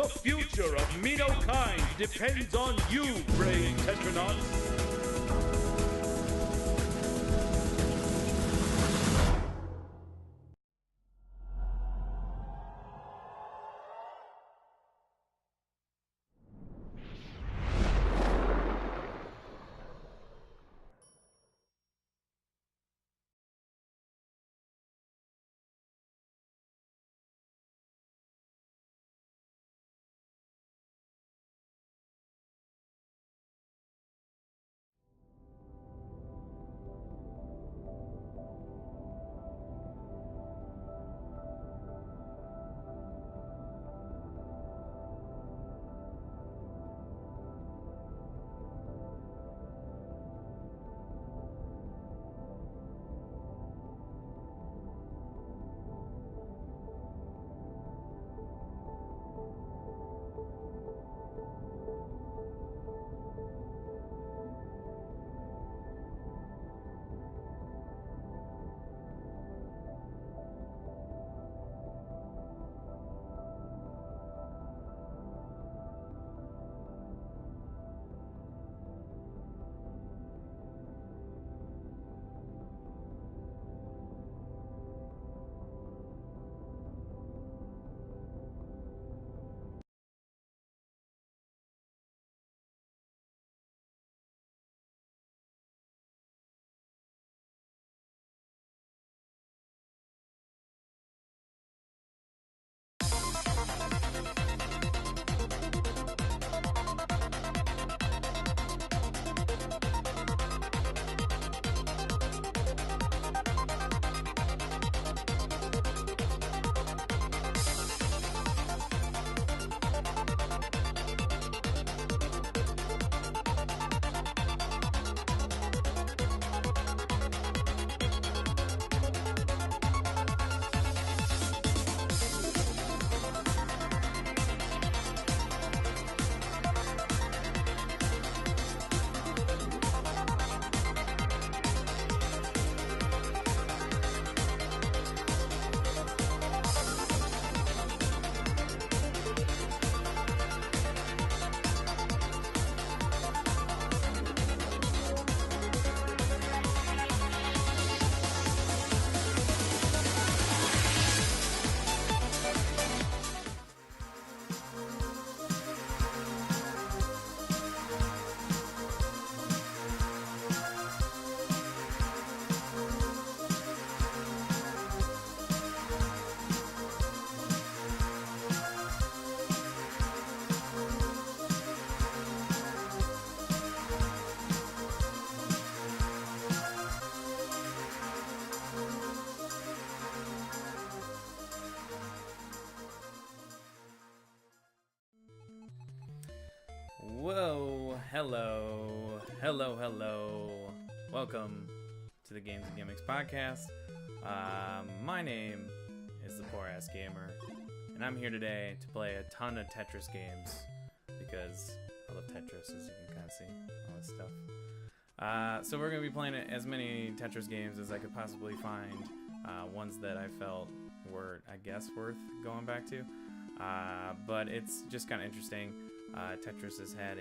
The future of Minokind depends on you, brave Tetronauts. Whoa, hello. Welcome to the Games and Gimmicks podcast. My name is thepoorassgamer, and I'm here today to play a ton of Tetris games, because I love Tetris, as you can kind of see, all this stuff. So we're going to be playing as many Tetris games as I could possibly find, ones that I felt were, I guess, worth going back to. But it's just kind of interesting. Tetris has had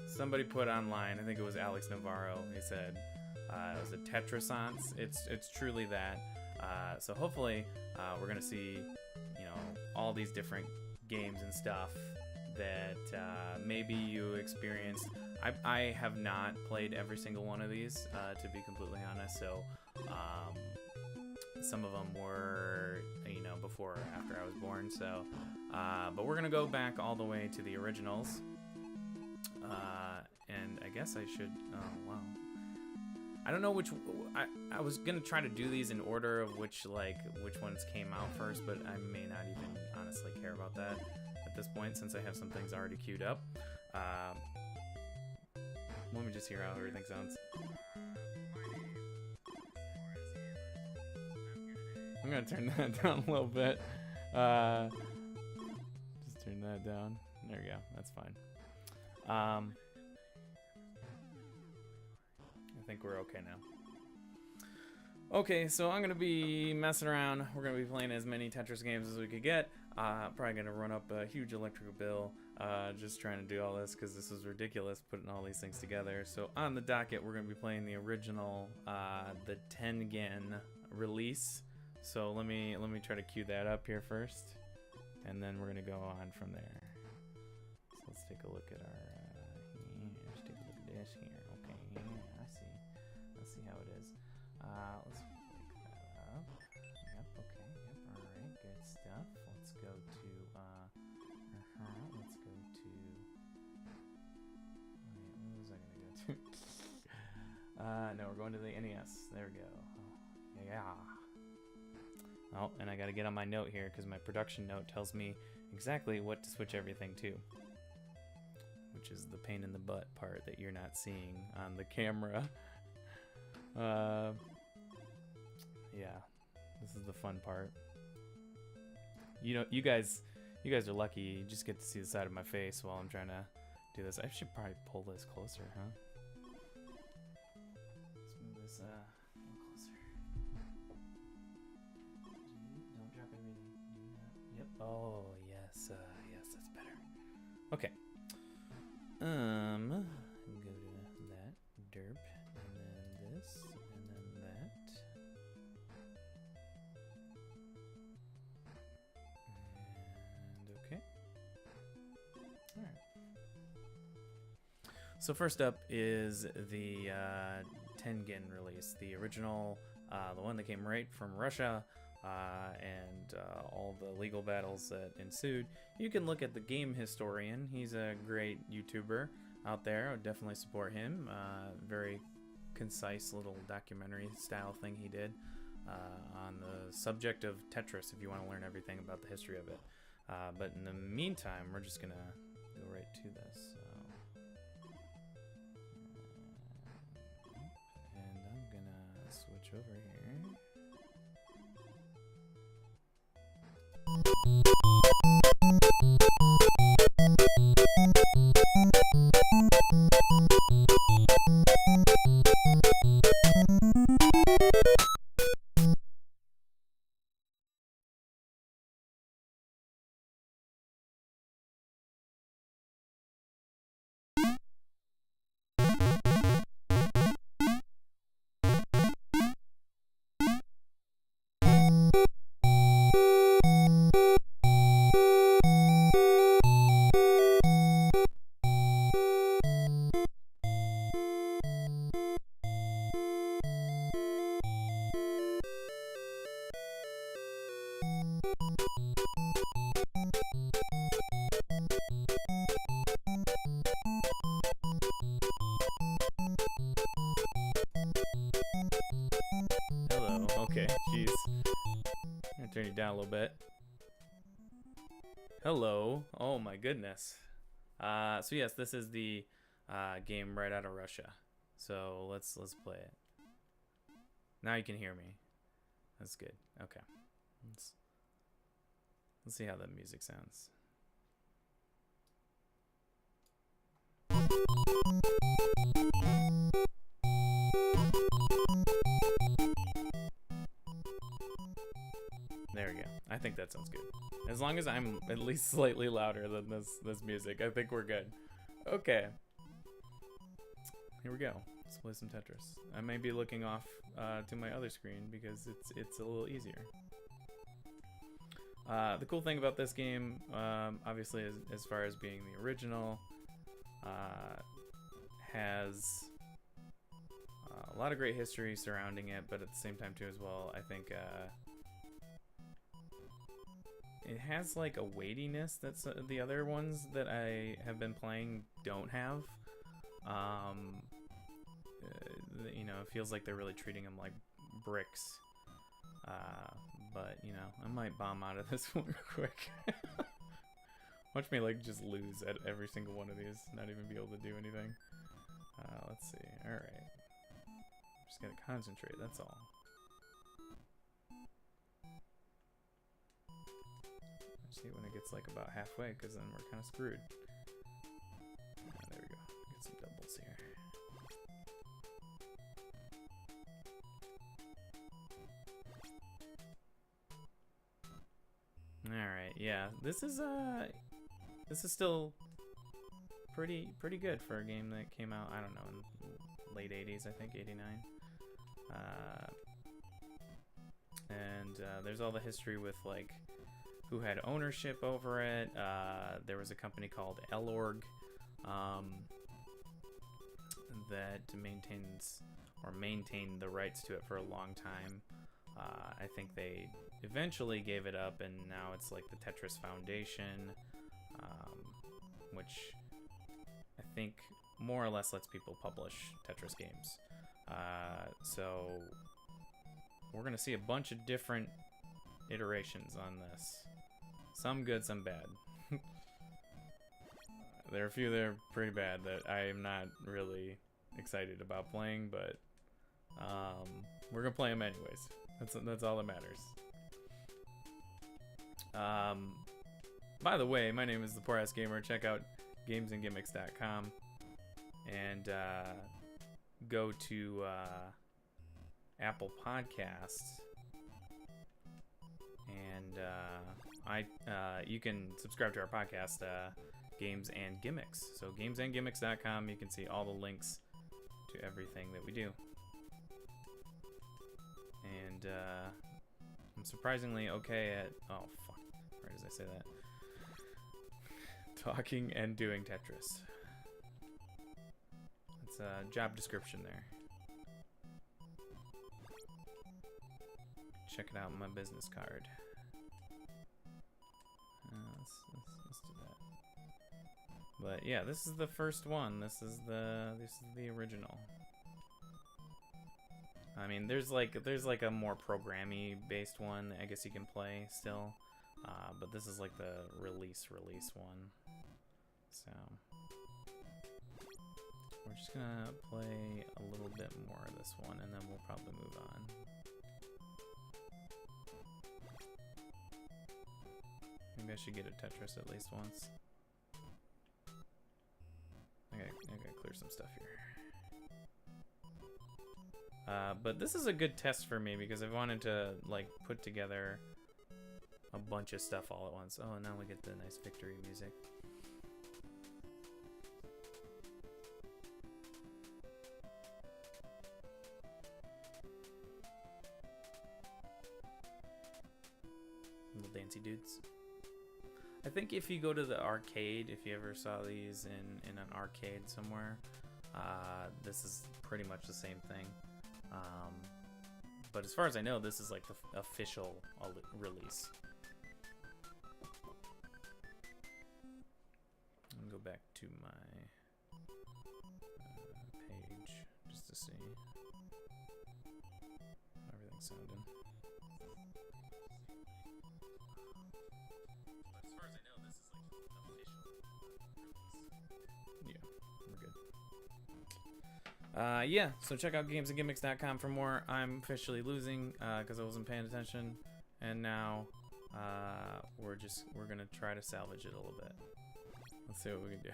somebody put online, I think it was Alex Navarro, he said it was a Tetrisance. It's truly that. So hopefully we're gonna see, all these different games and stuff that maybe you experienced. I have not played every single one of these, to be completely honest, so some of them were, before or after I was born, so, but we're gonna go back all the way to the originals, and I guess I should, oh, wow. I don't know which, I was gonna try to do these in order of which ones came out first, but I may not even honestly care about that at this point, since I have some things already queued up. Let me just hear how everything sounds. I'm gonna turn that down a little bit. Just turn that down. There we go. That's fine. I think we're okay now. Okay, so I'm gonna be messing around. We're gonna be playing as many Tetris games as we could get. Probably gonna run up a huge electrical bill just trying to do all this because this was ridiculous putting all these things together. So on the docket, we're gonna be playing the original, the Tengen release. So let me try to cue that up here first, and then we're gonna go on from there. So let's take a look at our. Let's take a look at this here. Okay, yeah, I see. Let's see how it is. Let's pick that up. Yep. Okay. Yep. All right. Good stuff. Let's go to. Let's go to. Wait, what was I gonna go to? No, we're going to the NES. There we go. Oh, yeah. Oh, and I gotta get on my note here because my production note tells me exactly what to switch everything to, which is the pain in the butt part that you're not seeing on the camera. Yeah, this is the fun part. You know, you guys are lucky. You just get to see the side of my face while I'm trying to do this. I should probably pull this closer, huh? Let's move this a little closer. Don't drop everything. Yep. Oh yes, yes, that's better. Okay. Go to that derp, and then this, and then that. And okay. Alright. So first up is the Tengen release, the original, the one that came right from Russia, and all the legal battles that ensued. You can look at the Game Historian. He's a great YouTuber out there. I would definitely support him. Very concise little documentary style thing he did on the subject of Tetris, if you want to learn everything about the history of it. But in the meantime, we're just gonna go right to this. And I'm gonna switch over here. Okay, jeez. I'm gonna turn you down a little bit. Hello. Oh my goodness. So yes, this is the game right out of Russia. So let's play it. Now you can hear me. That's good. Okay. Let's see how the music sounds. There we go. I think that sounds good. As long as I'm at least slightly louder than this music, I think we're good. Okay. Here we go. Let's play some Tetris. I may be looking off to my other screen because it's a little easier. The cool thing about this game, obviously, as far as being the original, has a lot of great history surrounding it, but at the same time too as well, I think it has like a weightiness that the other ones that I have been playing don't have. You know, it feels like they're really treating them like bricks. But you know, I might bomb out of this one real quick. Watch me like just lose at every single one of these, not even be able to do anything. Let's see. All right, just gotta concentrate. That's all. See when it gets like about halfway, because then we're kind of screwed. There we go. Get some doubles here. Alright, yeah. This is still pretty good for a game that came out, I don't know, in late 80s, I think, 89. And there's all the history with, like, who had ownership over it. There was a company called Elorg that maintained the rights to it for a long time. I think they eventually gave it up, and now it's like the Tetris Foundation, which I think more or less lets people publish Tetris games. So we're gonna see a bunch of different iterations on this. Some good, some bad. There are a few that are pretty bad that I am not really excited about playing, but we're gonna play them anyways. That's all that matters. By the way, my name is thepoorassgamer. Check out gamesandgimmicks.com and go to Apple Podcasts, and you can subscribe to our podcast, Games and Gimmicks. So gamesandgimmicks.com, you can see all the links to everything that we do. And I'm surprisingly okay at, oh fuck, where does I say that? Talking and doing Tetris. It's a job description there. Check it out on my business card. Let's do that. But yeah, this is the first one. This is the original. I mean, there's like a more programmy based one I guess you can play still, but this is like the release one. So we're just gonna play a little bit more of this one, and then we'll probably move on. Maybe I should get a Tetris at least once. I gotta clear some stuff here. But this is a good test for me because I wanted to like put together a bunch of stuff all at once. Oh, and now we get the nice victory music. Little dancey dudes. I think if you go to the arcade, if you ever saw these in an arcade somewhere, this is pretty much the same thing. But as far as I know, this is like the official release. I'm gonna go back to my page just to see how everything's sounding. But as far as I know, this is like official release. Yeah, we're good. Yeah, so check out gamesandgimmicks.com for more. I'm officially losing because I wasn't paying attention, and now we're gonna try to salvage it a little bit. Let's see what we can do.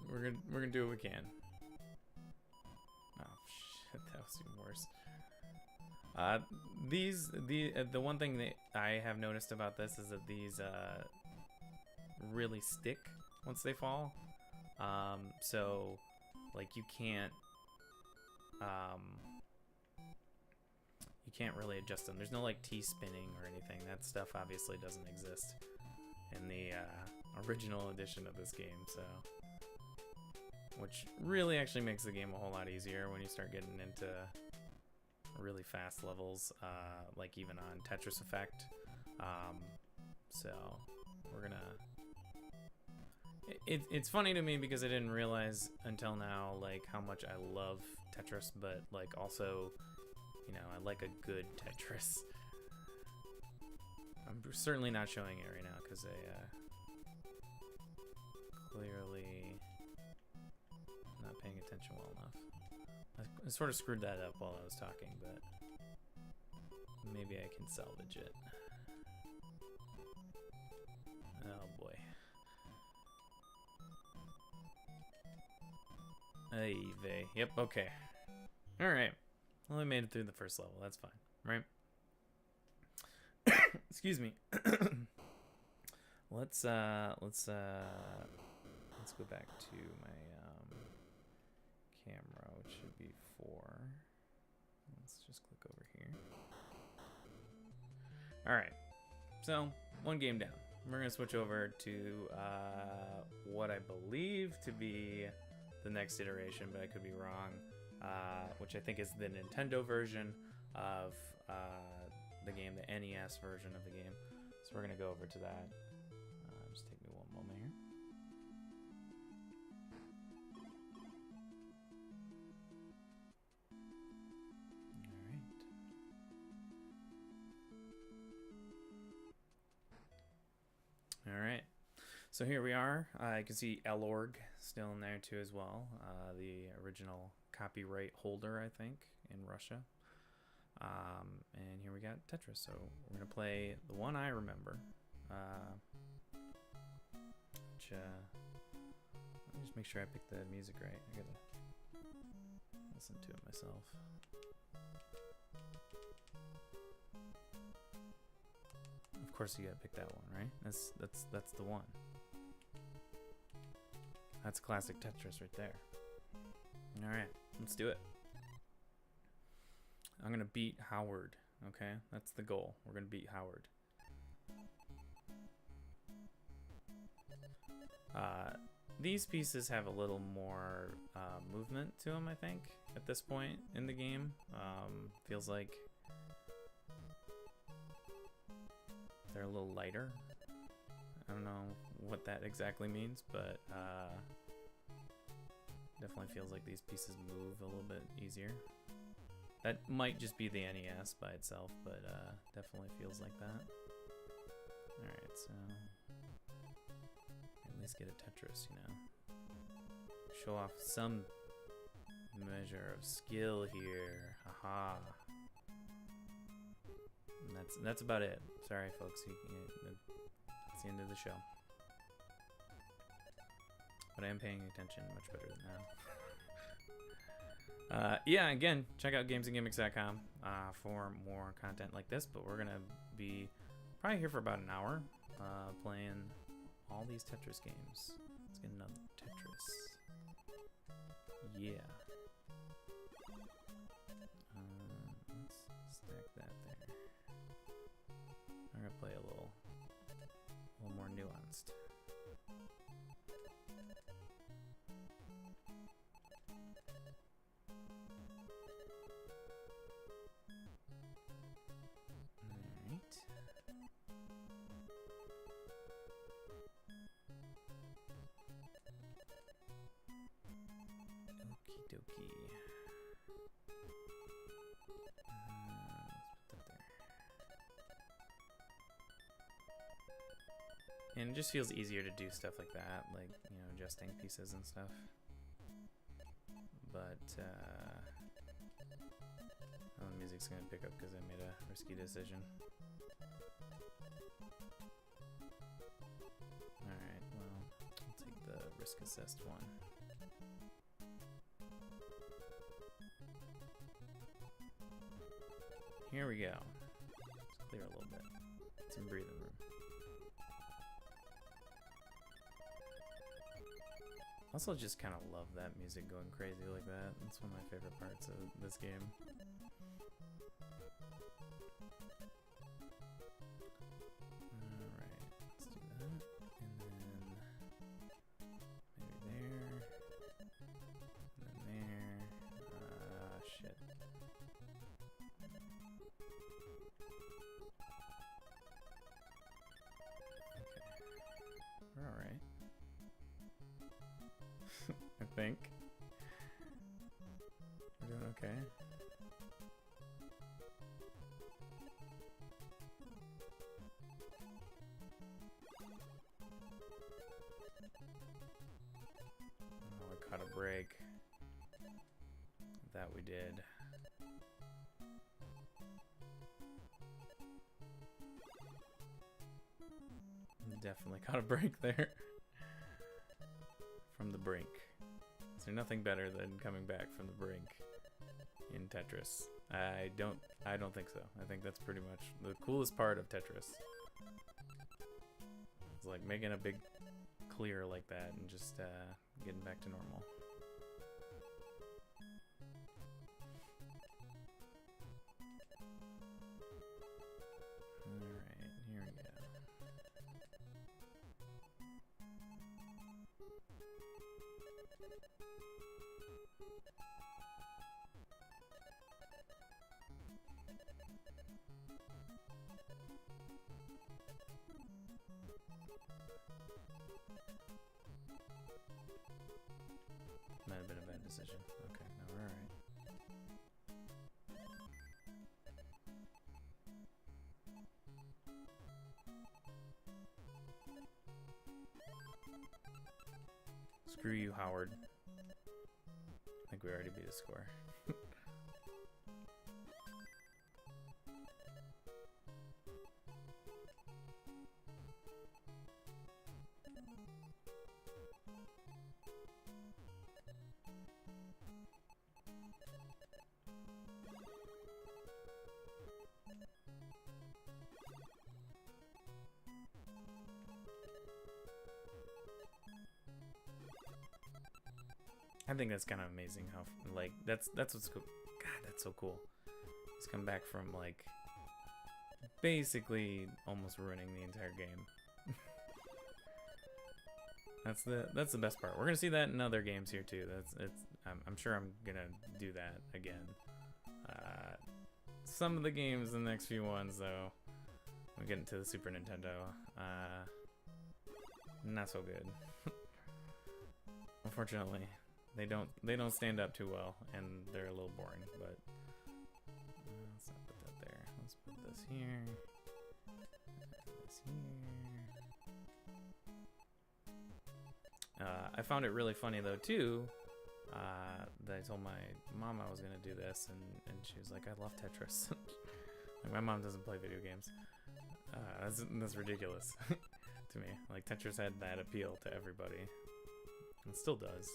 we're gonna do what we can. Oh shit, that was even worse. The one thing that I have noticed about this is that these really stick once they fall. So like you can't really adjust them. There's no like T-spinning or anything. That stuff obviously doesn't exist in the original edition of this game, so which really actually makes the game a whole lot easier when you start getting into really fast levels, like even on Tetris Effect. So we're gonna it's funny to me because I didn't realize until now like how much I love Tetris, but like also, you know, I like a good Tetris. I'm certainly not showing it right now because I clearly not paying attention well enough. I sort of screwed that up while I was talking, but maybe I can salvage it. Oh boy. Ay vey. Yep, okay. Alright. Well, I made it through the first level. That's fine, right? Excuse me. Let's go back to my camera, which should be 4. Let's just click over here. All right, so 1 game down. We're gonna switch over to what I believe to be the next iteration, but I could be wrong, which I think is the Nintendo version of the game, the NES version of the game. So we're gonna go over to that. Just take me 1 moment here. All right. So here we are. I can see Elorg still in there too as well. The original copyright holder, I think, in Russia. And here we got Tetris. So we're gonna play the one I remember. Let me just make sure I pick the music right. I gotta listen to it myself. Of course you gotta pick that one, right? That's the one. That's classic Tetris right there. Alright, let's do it. I'm gonna beat Howard, okay? That's the goal. We're gonna beat Howard. These pieces have a little more movement to them, I think, at this point in the game. Feels like they're a little lighter. I don't know what that exactly means, but definitely feels like these pieces move a little bit easier. That might just be the NES by itself, but definitely feels like that. Alright, so at least get a Tetris, you know. Show off some measure of skill here. Haha. And that's about it. Sorry, folks. That's the end of the show. But I am paying attention much better than that. Yeah, again, check out gamesandgimmicks.com for more content like this. But we're going to be probably here for about an hour playing all these Tetris games. Let's get another Tetris. Yeah. Let's stack that there. I'm gonna play a little more nuanced. Alright. Okie dokie. Let's put that there. And it just feels easier to do stuff like that, like, you know, adjusting pieces and stuff. But, oh, the music's gonna pick up because I made a risky decision. Alright, well, I'll take the risk-assessed one. Here we go. Let's clear a little bit. Some breathing room. Also just kind of love that music going crazy like that. That's one of my favorite parts of this game. Alright, let's do that. And then maybe there. And then there. Shit. Okay. We're alright. I think. We're doing okay. Oh, I caught a break. That we did. Definitely caught a break there. From the brink. Is there nothing better than coming back from the brink? in Tetris. I don't think so. I think that's pretty much the coolest part of Tetris. It's like making a big clear like that and just getting back to normal. Alright, here we go. Might have been a bad decision. Okay, no, we're alright. Screw you, Howard. I think we already beat the score. I think that's kind of amazing how, like, that's what's cool. God, that's so cool. He's come back from, like, basically almost ruining the entire game. That's the best part. We're gonna see that in other games here too. I'm sure I'm gonna do that again. Some of the games in the next few ones though, we get into the Super Nintendo. Not so good. Unfortunately. They don't stand up too well, and they're a little boring. But let's not put that there. Let's put this here. This here. I found it really funny though too. That I told my mom I was gonna do this, and she was like, "I love Tetris." Like my mom doesn't play video games. That's ridiculous to me. Like Tetris had that appeal to everybody, and still does.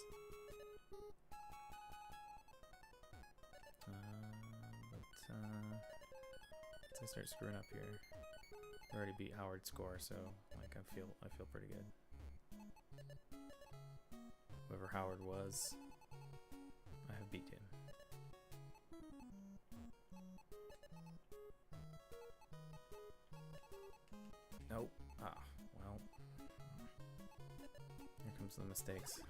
Once I start screwing up here, I already beat Howard's score, so like I feel pretty good. Whoever Howard was, I have beat him. Nope. Ah, well. Here comes the mistakes.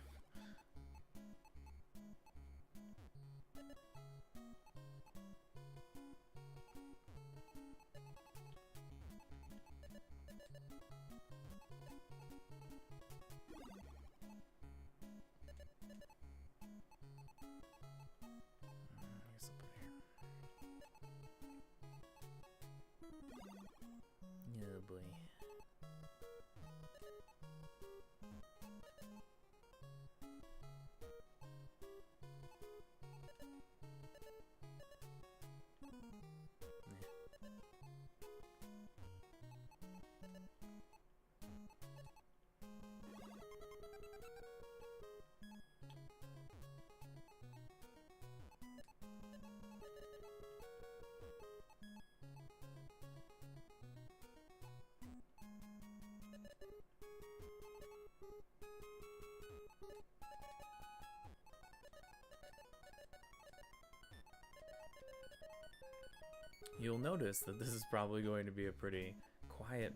Oh boy. You'll notice that this is probably going to be a pretty quiet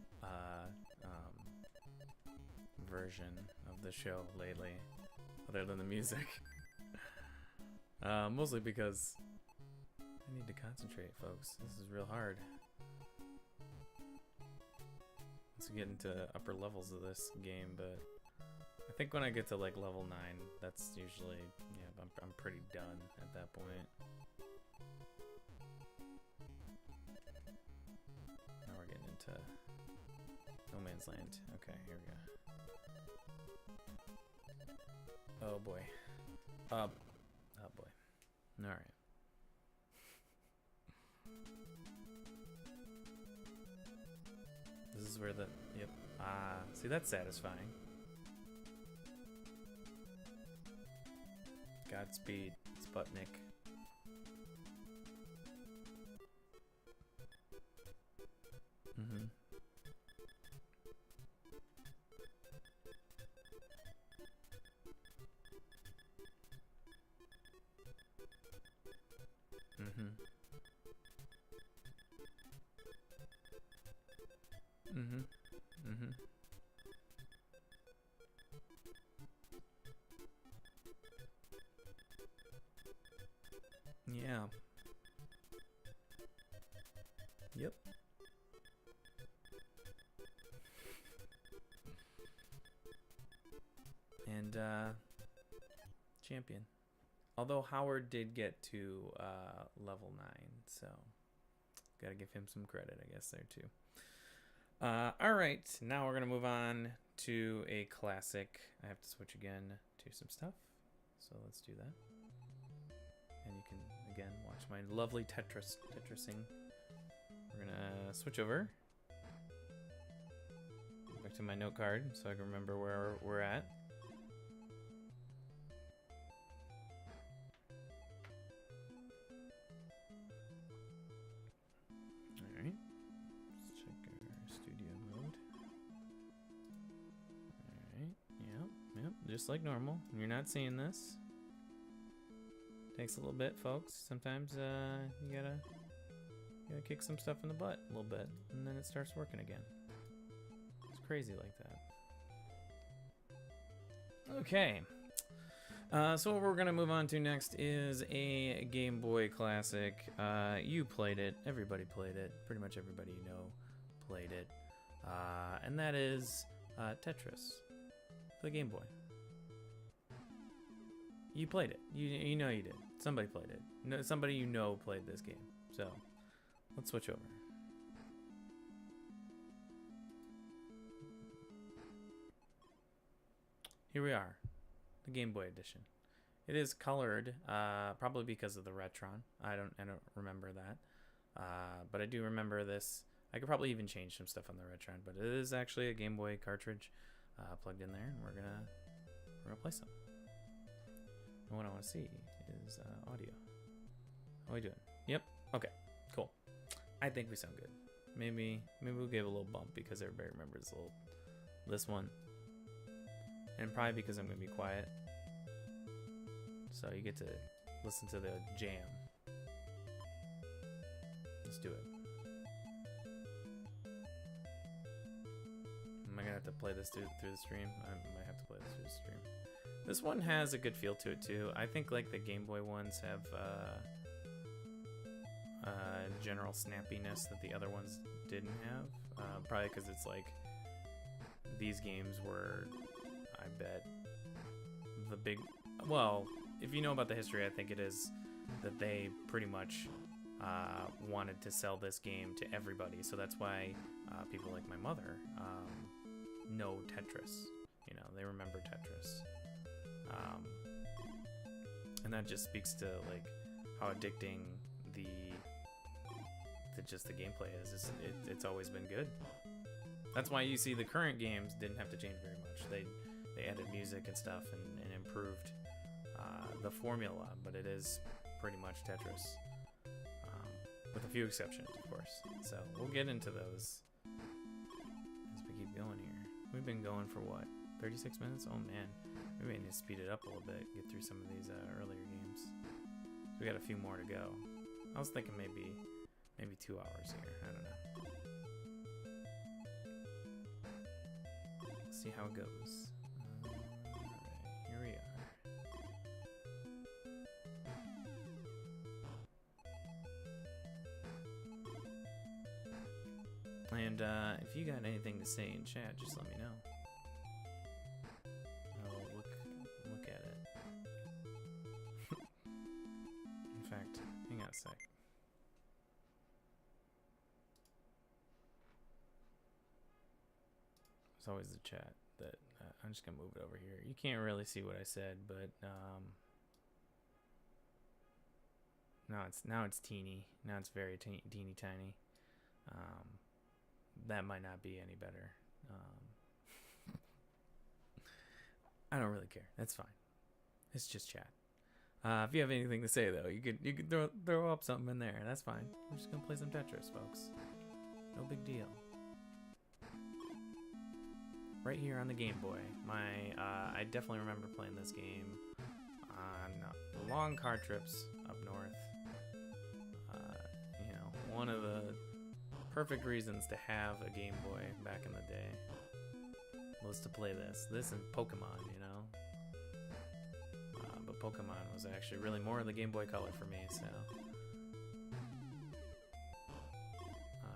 version of the show lately, other than the music. Mostly because I need to concentrate, folks. This is real hard. Once we get into upper levels of this game, but I think when I get to like level 9, that's usually, yeah, I'm pretty done at that point. Now we're getting into No Man's Land. Okay, here we go. Oh boy. Oh boy. Alright. This is where the, yep. See, that's satisfying. Godspeed, Sputnik. Mm-hmm. Mm-hmm. Mm-hmm. Yeah. Yep. And champion. Although Howard did get to level 9, so gotta give him some credit, I guess, there too. All right, now we're gonna move on to a classic. I have to switch again to some stuff, so let's do that. And you can again watch my lovely Tetrising. We're gonna switch over back to my note card so I can remember where we're at. Alright. Let's check our studio mode. Alright. Yep. Just like normal. You're not seeing this. Takes a little bit, folks. Sometimes you gotta kick some stuff in the butt a little bit, and then it starts working again. It's crazy like that. Okay. So what we're gonna move on to next is a Game Boy classic. You played it. Everybody played it. Pretty much everybody you know played it. And that is Tetris for the Game Boy. You played it. You know you did. Somebody played it. No, somebody you know played this game. So let's switch over. Here we are, the Game Boy edition. It is colored, probably because of the Retron. I don't remember that, but I do remember this. I could probably even change some stuff on the Retron, but it is actually a Game Boy cartridge plugged in there, and we're gonna play some. And what I want to see is audio. How are we doing? Yep. Okay. Cool. I think we sound good. Maybe we'll give a little bump because everybody remembers this one. And probably because I'm gonna be quiet. So you get to listen to the jam. Let's do it. Am I gonna have to play this through the stream? I might have to play this through the stream. This one has a good feel to it too. I think like the Game Boy ones have general snappiness that the other ones didn't have. Probably because it's like these games were, I bet, the big. Well, if you know about the history, I think it is that they pretty much wanted to sell this game to everybody. So that's why people like my mother know Tetris. You know, they remember Tetris. And that just speaks to like how addicting the gameplay is. It's always been good. That's why you see the current games didn't have to change very much. They added music and stuff and improved the formula, but it is pretty much Tetris, with a few exceptions, of course. So we'll get into those as we keep going here. We've been going for what, 36 minutes? Oh man, maybe I need to speed it up a little bit, get through some of these earlier games. We got a few more to go. I was thinking maybe 2 hours here. I don't know. Let's see how it goes. Alright, here we are. And if you got anything to say in chat, just let me know. I'll look at it. In fact, hang on a sec. It's always the chat that I'm just gonna move it over here. You can't really see what I said, but now it's teeny. Now it's very teeny tiny. That might not be any better. I don't really care. That's fine. It's just chat. If you have anything to say though, you could throw up something in there. That's fine. We're just gonna play some Tetris, folks. No big deal. Right here on the Game Boy. I definitely remember playing this game on long car trips up north. one of the perfect reasons to have a Game Boy back in the day was to play this. This and Pokemon, you know? But Pokemon was actually really more of the Game Boy Color for me, so...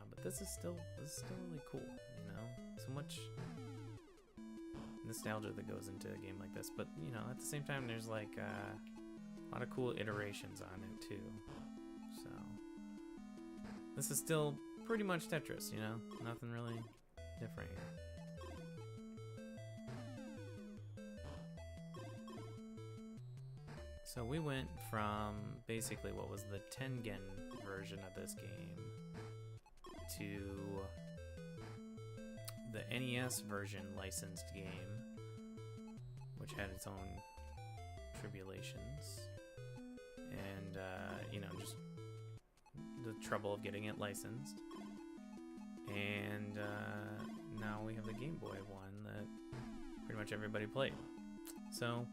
but this is still really cool, you know? So much nostalgia that goes into a game like this, but, you know, at the same time, there's, like, a lot of cool iterations on it, too. So... this is still pretty much Tetris, you know? Nothing really different here. So we went from basically what was the Tengen version of this game to the NES version licensed game, which had its own tribulations and, you know, just the trouble of getting it licensed. And now we have the Game Boy one that pretty much everybody played. So,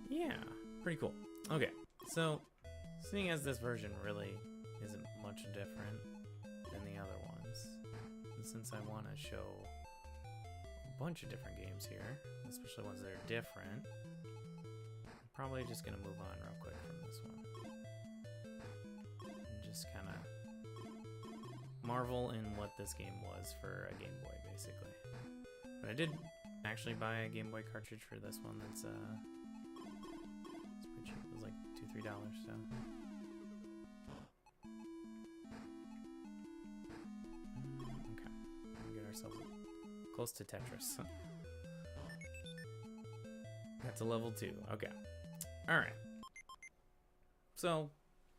yeah. Pretty cool. Okay, so seeing as this version really isn't much different than the other ones, and since I want to show a bunch of different games here, especially ones that are different, I'm probably just going to move on real quick from this one. And just kind of marvel in what this game was for a Game Boy, basically. But I did actually buy a Game Boy cartridge for this one that's, cheap. It was like $2-3, so. Okay, we'll get ourselves close to Tetris. Got to level 2. Okay. Alright. So,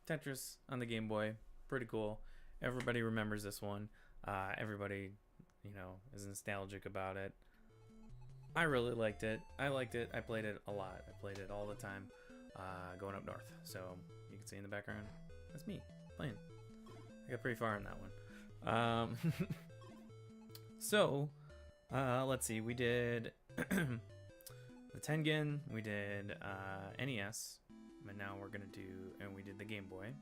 Tetris on the Game Boy. Pretty cool. Everybody remembers this one. Everybody, you know, is nostalgic about it. I really liked it. I liked it. I played it a lot. I played it all the time. Going up north, so you can see in the background, that's me playing. I got pretty far in that one. So, let's see, we did the Tengen, we did NES, and now we're gonna do, and we did the Game Boy.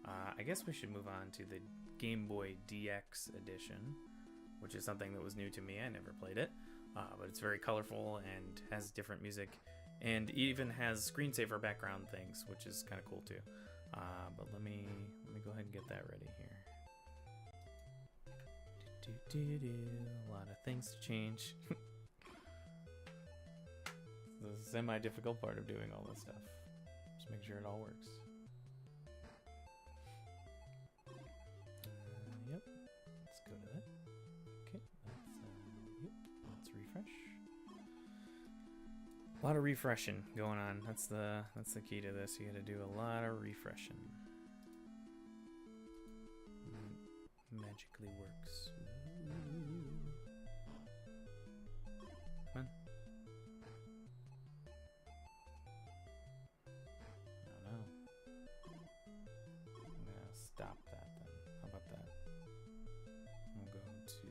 I guess we should move on to the Game Boy DX edition, which is something that was new to me. I never played it, but it's very colorful and has different music. And even has screensaver background things, which is kind of cool too. But let me go ahead and get that ready here. A lot of things to change. This is the semi-difficult part of doing all this stuff. Just make sure it all works. Yep. Let's go to that. Okay. Yep. Let's refresh. A lot of refreshing going on. That's the key to this. You got to do a lot of refreshing. Magically works. Come on. Oh no. I'm gonna stop that then. How about that? I'm going to.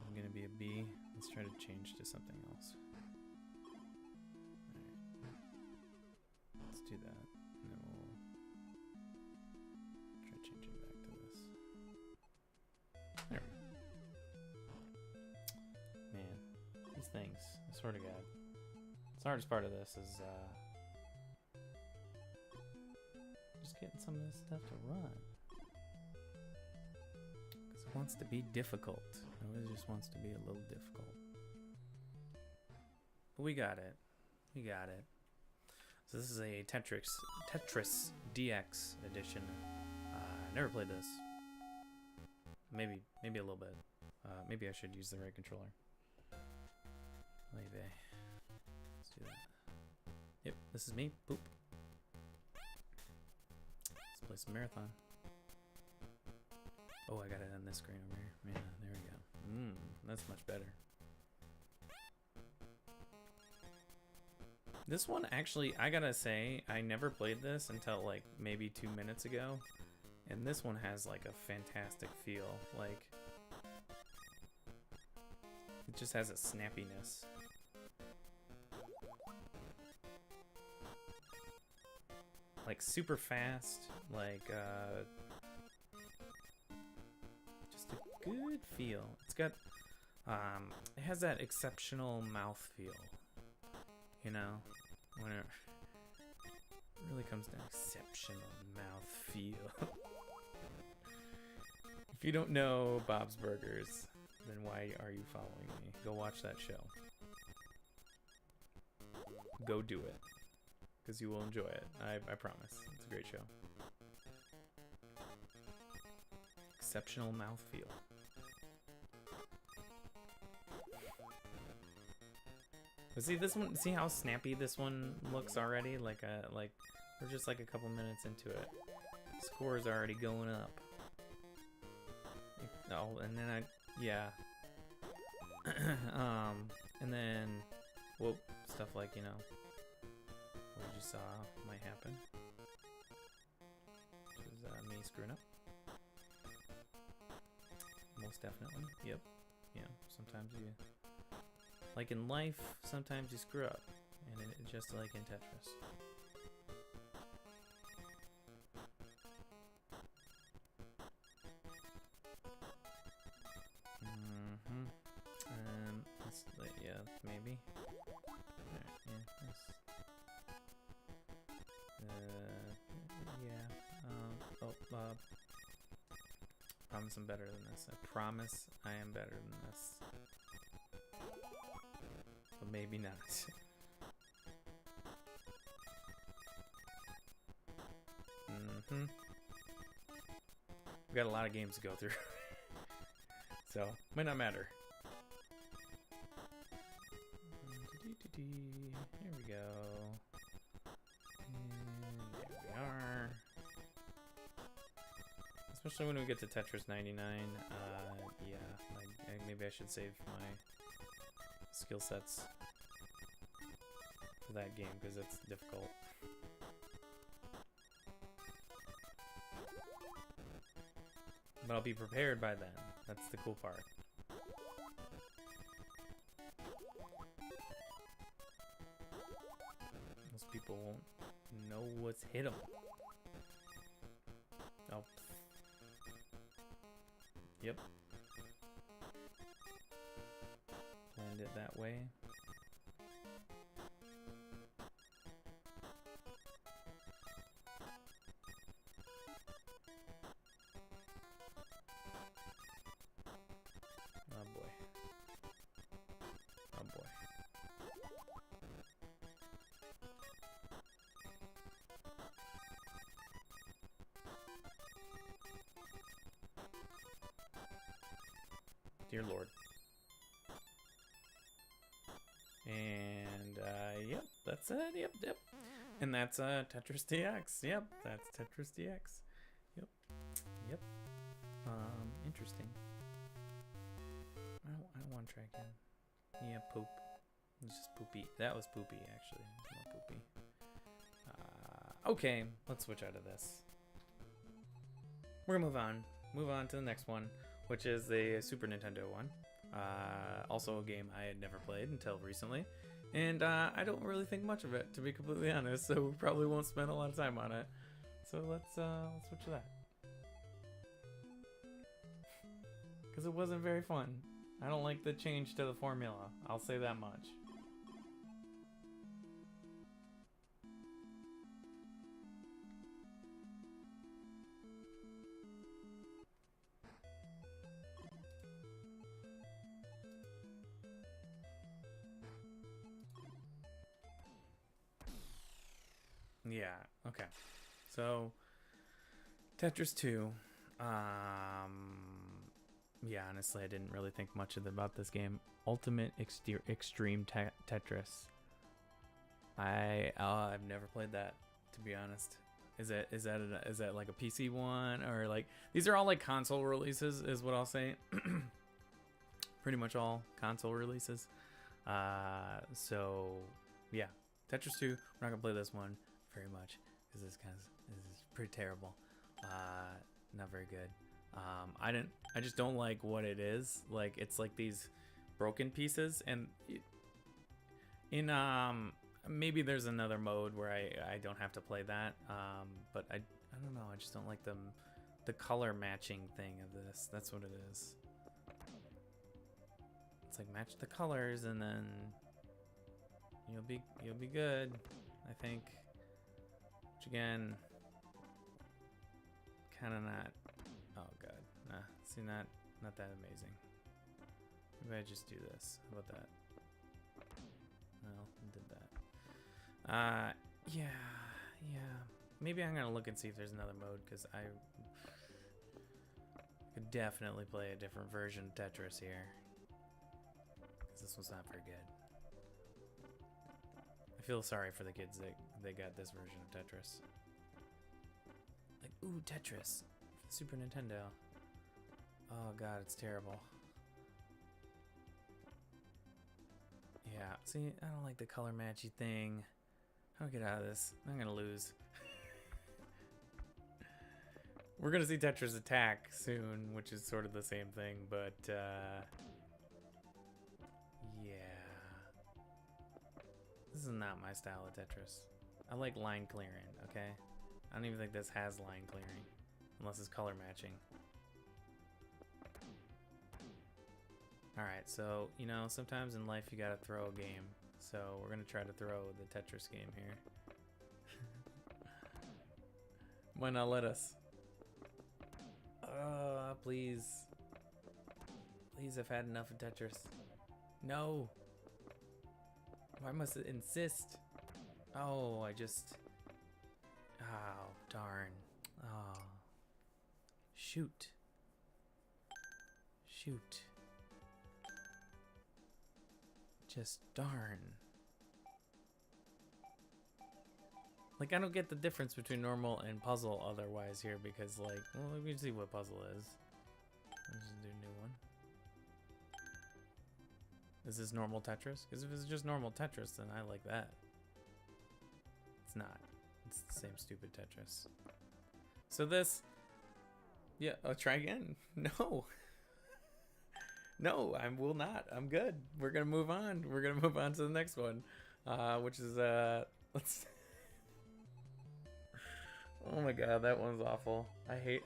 I'm gonna be a B. Let's try to change to something else. Alright. Let's do that. And then we'll try changing back to this. There we go. Man, these things, I swear to God. The hardest part of this is just getting some of this stuff to run. It wants to be difficult. It always just wants to be a little difficult. But we got it. We got it. So this is a Tetris DX edition. Never played this. Maybe a little bit. Maybe I should use the right controller. Maybe. Let's do that. Yep, this is me. Boop. Let's play some Marathon. Oh, I got it on this screen over here. Yeah, there we go. That's much better. This one, actually, I gotta say, I never played this until, like, maybe 2 minutes ago. And this one has, like, a fantastic feel. Like, it just has a snappiness. like super fast, like just a good feel. It's got it has that exceptional mouth feel, you know, when it really comes down. Exceptional mouth feel. If you don't know Bob's Burgers, then why are you following me? Go watch that show. Go do it, because you will enjoy it. I promise. It's a great show. Exceptional mouthfeel. But see this one. See how snappy this one looks already. Like we're just like a couple minutes into it. Score's already going up. Oh, and then and then, whoop, stuff like, you know, what you saw might happen. Which is me screwing up. Most definitely. Yep. Yeah. Sometimes you, like in life, sometimes you screw up, and just like in Tetris. Yeah, maybe. Alright, yeah, this. Yeah. Promise I'm better than this. I promise I am better than this. But maybe not. We've got a lot of games to go through. So, might not matter. Here we go. And there we are. Especially when we get to Tetris 99. Yeah, maybe I should save my skill sets for that game because it's difficult. But I'll be prepared by then. That's the cool part. Most people won't know what's hit them. Oh. Yep. Planned it that way. Oh boy. Oh boy. Dear Lord. And, yep, that's it. Yep. And that's, Tetris DX. Yep, that's Tetris DX. Yep. Interesting. I don't want to try again. Yeah, poop. It's just poopy. That was poopy, actually. More poopy. Okay, let's switch out of this. We're gonna move on. Move on to the next one, which is the Super Nintendo one. Also a game I had never played until recently. And I don't really think much of it, to be completely honest, so we probably won't spend a lot of time on it. So let's switch to that. Because it wasn't very fun. I don't like the change to the formula. I'll say that much. Yeah, okay. So, Tetris 2. Yeah, honestly, I didn't really think much about this game. Ultimate Extreme Tetris. I've never played that, to be honest. Is that like a PC one, or like these are all like console releases? Is what I'll say. Pretty much all console releases. So yeah, Tetris 2. We're not gonna play this one very much because this is pretty terrible. Not very good. I just don't like what it is. Like, it's like these broken pieces, and in maybe there's another mode where I don't have to play that. But I don't know. I just don't like the color matching thing of this. That's what it is. It's like match the colors and then you'll be good, I think. Which again, kind of not. Oh god, nah. See, not that amazing. Maybe I just do this. How about that? No, I did that. Yeah. Maybe I'm gonna look and see if there's another mode, because I could definitely play a different version of Tetris here. Because this one's not very good. I feel sorry for the kids that they got this version of Tetris. Like, ooh, Tetris for the Super Nintendo. Oh god, it's terrible. Yeah, see, I don't like the color matchy thing. How do I get out of this? I'm gonna lose. We're gonna see Tetris Attack soon, which is sort of the same thing, but yeah. This is not my style of Tetris. I like line clearing, okay? I don't even think this has line clearing, unless it's color matching. Alright, so, you know, sometimes in life you gotta throw a game. So we're gonna try to throw the Tetris game here. Why not let us? Please. Please, I've had enough of Tetris. No. Why must it insist? Oh, I just... Oh, darn. Oh. Shoot. Shoot. Just darn. Like, I don't get the difference between normal and puzzle otherwise here, because, like, well, let me see what puzzle is. Let's just do a new one. Is this normal Tetris? Because if it's just normal Tetris, then I like that. It's not. It's the same stupid Tetris. So this... Yeah, I'll try again. No. No, I will not. I'm good. We're gonna move on. We're gonna move on to the next one, which is let's. Oh my god, that one's awful. I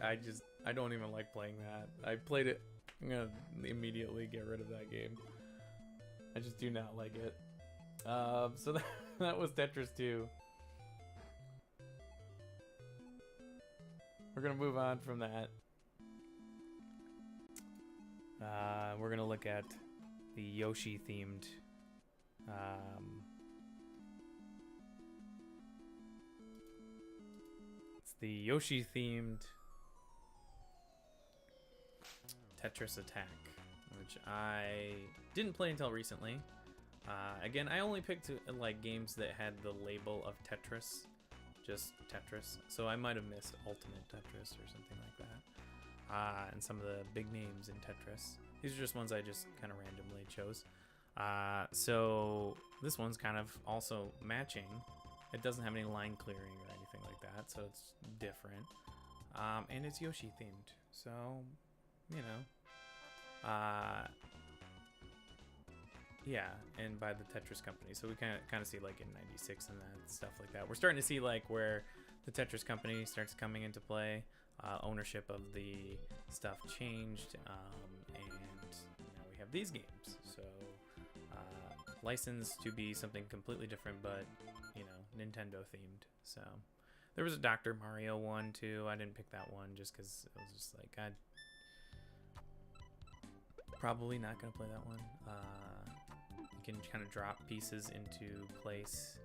don't even like playing that. I played it. I'm gonna immediately get rid of that game. I just do not like it. So that was Tetris 2. We're gonna move on from that. We're gonna look at the Yoshi themed it's the Yoshi themed Tetris Attack, which I didn't play until recently. Again, I only picked like games that had the label of Tetris, just Tetris, so I might have missed Ultimate Tetris or something like that. And some of the big names in Tetris. These are just ones I just kind of randomly chose. So this one's kind of also matching. It doesn't have any line clearing or anything like that, so it's different. And it's Yoshi themed, so, you know. Yeah, and by the Tetris company. So we kind of see like in '96 and that stuff like that. We're starting to see like where the Tetris company starts coming into play. Ownership of the stuff changed, and now we have these games. So licensed to be something completely different, but you know, Nintendo themed. So there was a Dr. Mario one too. I didn't pick that one just because it was just like I'm probably not gonna play that one. You can kind of drop pieces into place.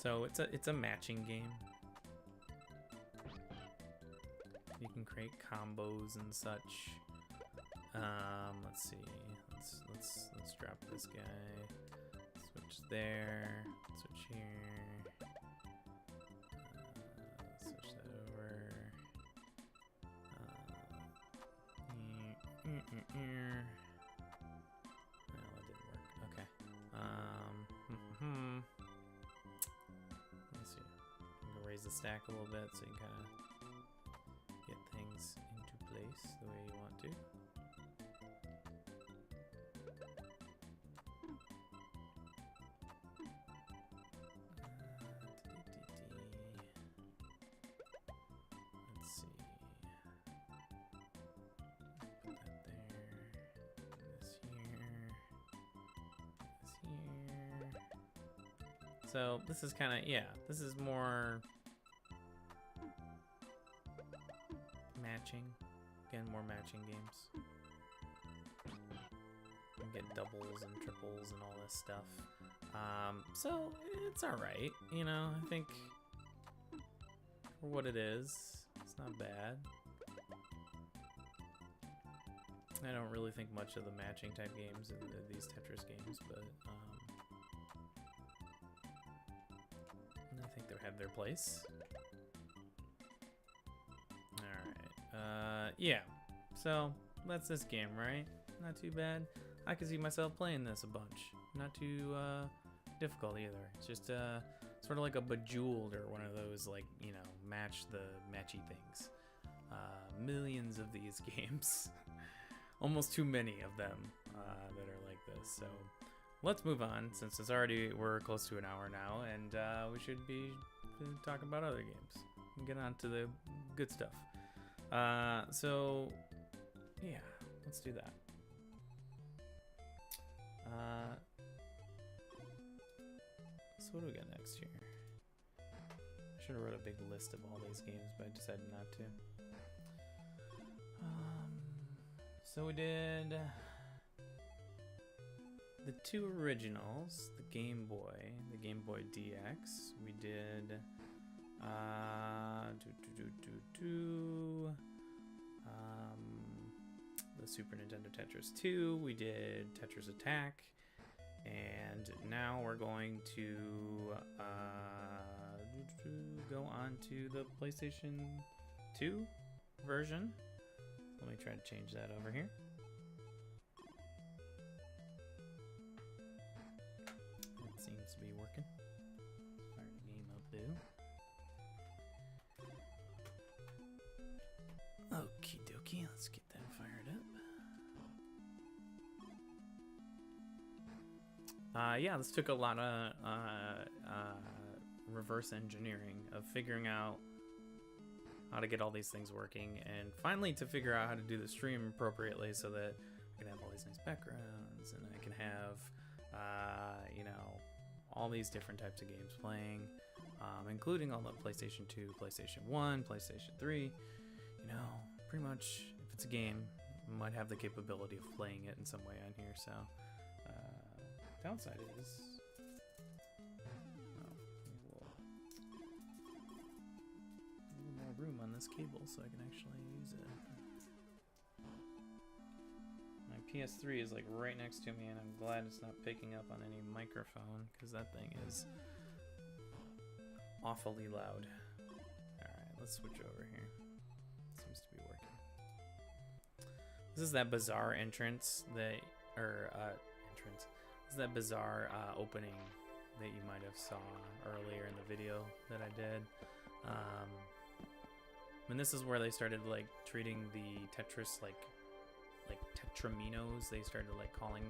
So it's a matching game. You can create combos and such. Let's see. Let's drop this guy. Switch there. Switch here. Switch that over. No, that didn't work. Okay. Let's see. I'm gonna raise the stack a little bit so you can kind of get things into place the way you want to. So this is kind of, yeah, this is more matching. Again, more matching games. You can get doubles and triples and all this stuff. So it's alright, you know, I think for what it is, it's not bad. I don't really think much of the matching type games in these Tetris games, but I think they have their place. Alright, yeah, so that's this game, right? Not too bad. I can see myself playing this a bunch. Not too difficult either. It's just sort of like a Bejeweled or one of those, like, you know, matchy things. Millions of these games. Almost too many of them that are like this. So let's move on, since we're close to an hour now, and we should be talking about other games and get on to the good stuff. So yeah, let's do that. So what do we got next here? I should have wrote a big list of all these games, but I decided not to. So we did the two originals, the Game Boy DX. We did the Super Nintendo Tetris 2. We did Tetris Attack, and now we're going to go on to the PlayStation 2 version. Let me try to change that over here. It seems to be working. Fire the game up, boo. Okie dokie, let's get that fired up. Yeah, this took a lot of reverse engineering of figuring out how to get all these things working, and finally to figure out how to do the stream appropriately so that I can have all these nice backgrounds, and I can have, you know, all these different types of games playing, including all the PlayStation 2, PlayStation 1, PlayStation 3. You know, pretty much if it's a game, I might have the capability of playing it in some way on here. So, downside is, room on this cable so I can actually use it. My PS3 is like right next to me, and I'm glad it's not picking up on any microphone, because that thing is awfully loud. Alright, let's switch over here. Seems to be working. This is that bizarre entrance This is that bizarre opening that you might have saw earlier in the video that I did. And this is where they started like treating the Tetris like Tetraminos. They started like calling,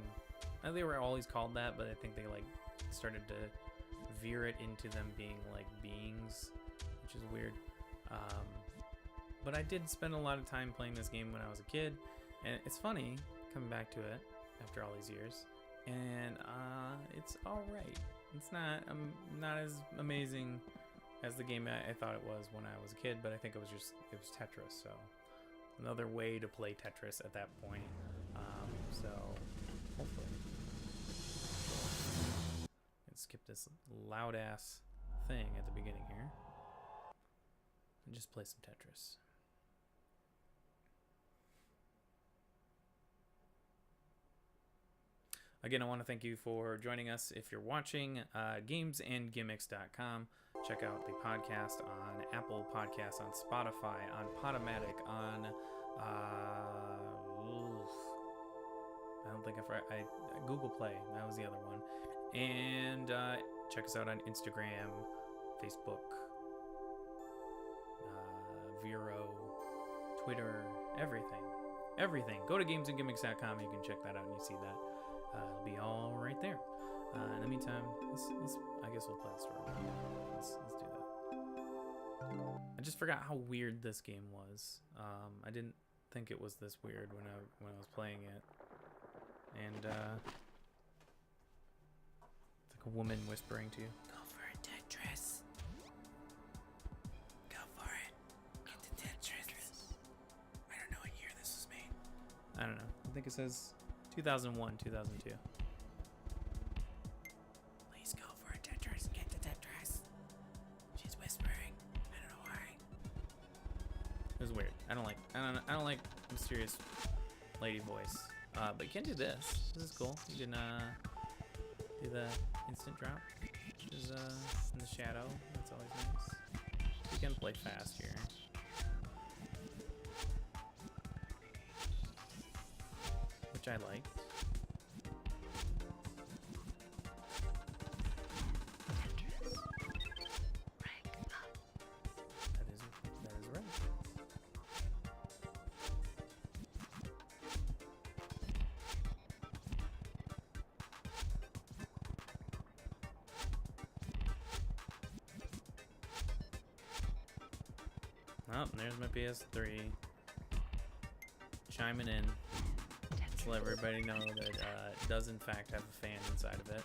they were always called that, but I think they like started to veer it into them being like beings, which is weird. But I did spend a lot of time playing this game when I was a kid, and it's funny coming back to it after all these years, and it's all right. It's not as amazing as the game I thought it was when I was a kid, but I think it was Tetris, so another way to play Tetris at that point. So hopefully, let's skip this loud ass thing at the beginning here and just play some Tetris. Again, I want to thank you for joining us. If you're watching, gamesandgimmicks.com. Check out the podcast on Apple Podcasts, on Spotify, on Podomatic, on I don't think I Google Play. That was the other one. And check us out on Instagram, Facebook, Vero, Twitter, everything. Go to gamesandgimmicks.com. You can check that out and you see that. It'll be all right there. In the meantime, I guess we'll play the story. Let's do that. I just forgot how weird this game was. I didn't think it was this weird when I was playing it. And it's like a woman whispering to you, "Go for I think it says 2001, 2002. Please go for a Tetris. Get the Tetris. She's whispering. I don't know why. It was weird. I don't like mysterious lady voice. But you can do this. This is cool. You can do the instant drop, which is in the shadow. That's always nice. You can play fast here. Which I liked. That is right. Oh, there's my PS3 chiming in to let everybody know that it does in fact have a fan inside of it.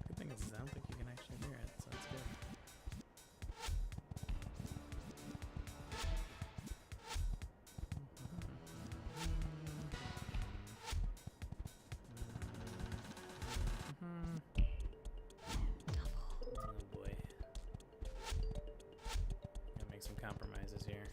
Good thing is I don't think you can actually hear it, so that's good. Oh boy. Gotta make some compromises here.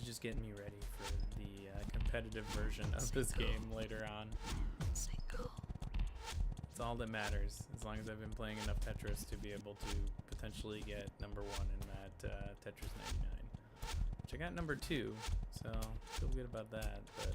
Just getting me ready for the competitive version of this game later on. It's all that matters, as long as I've been playing enough Tetris to be able to potentially get number 1 in that Tetris 99. Which I got number 2, so feel good about that, but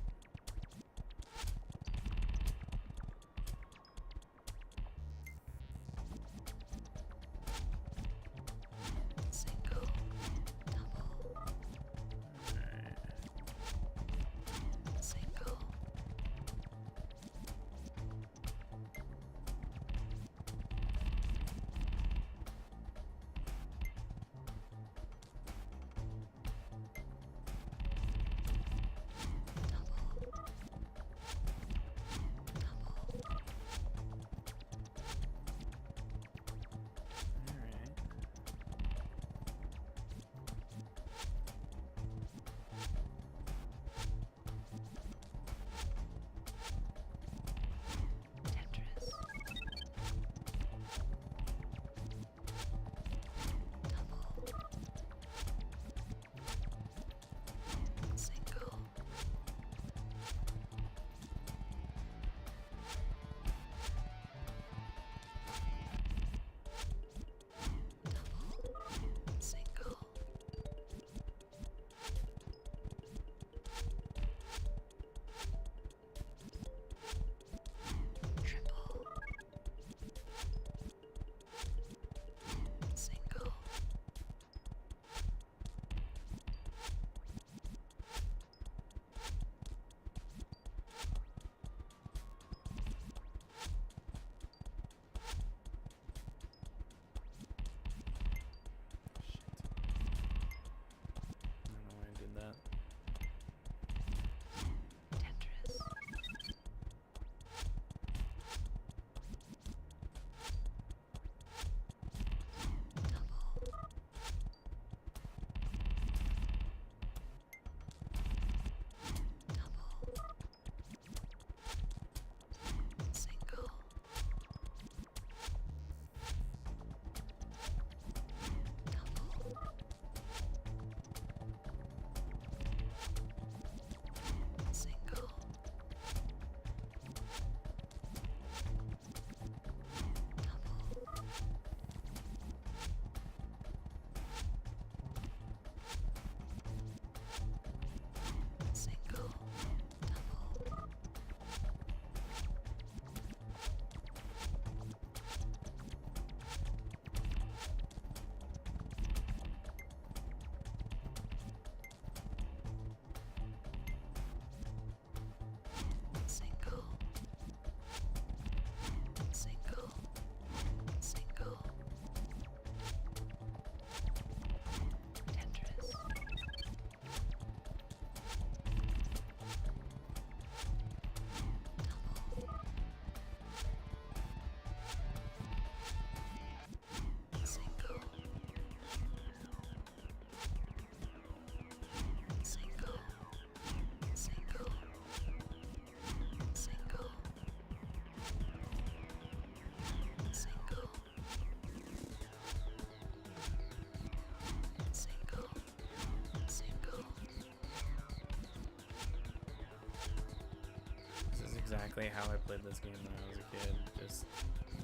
exactly how I played this game when I was a kid. Just,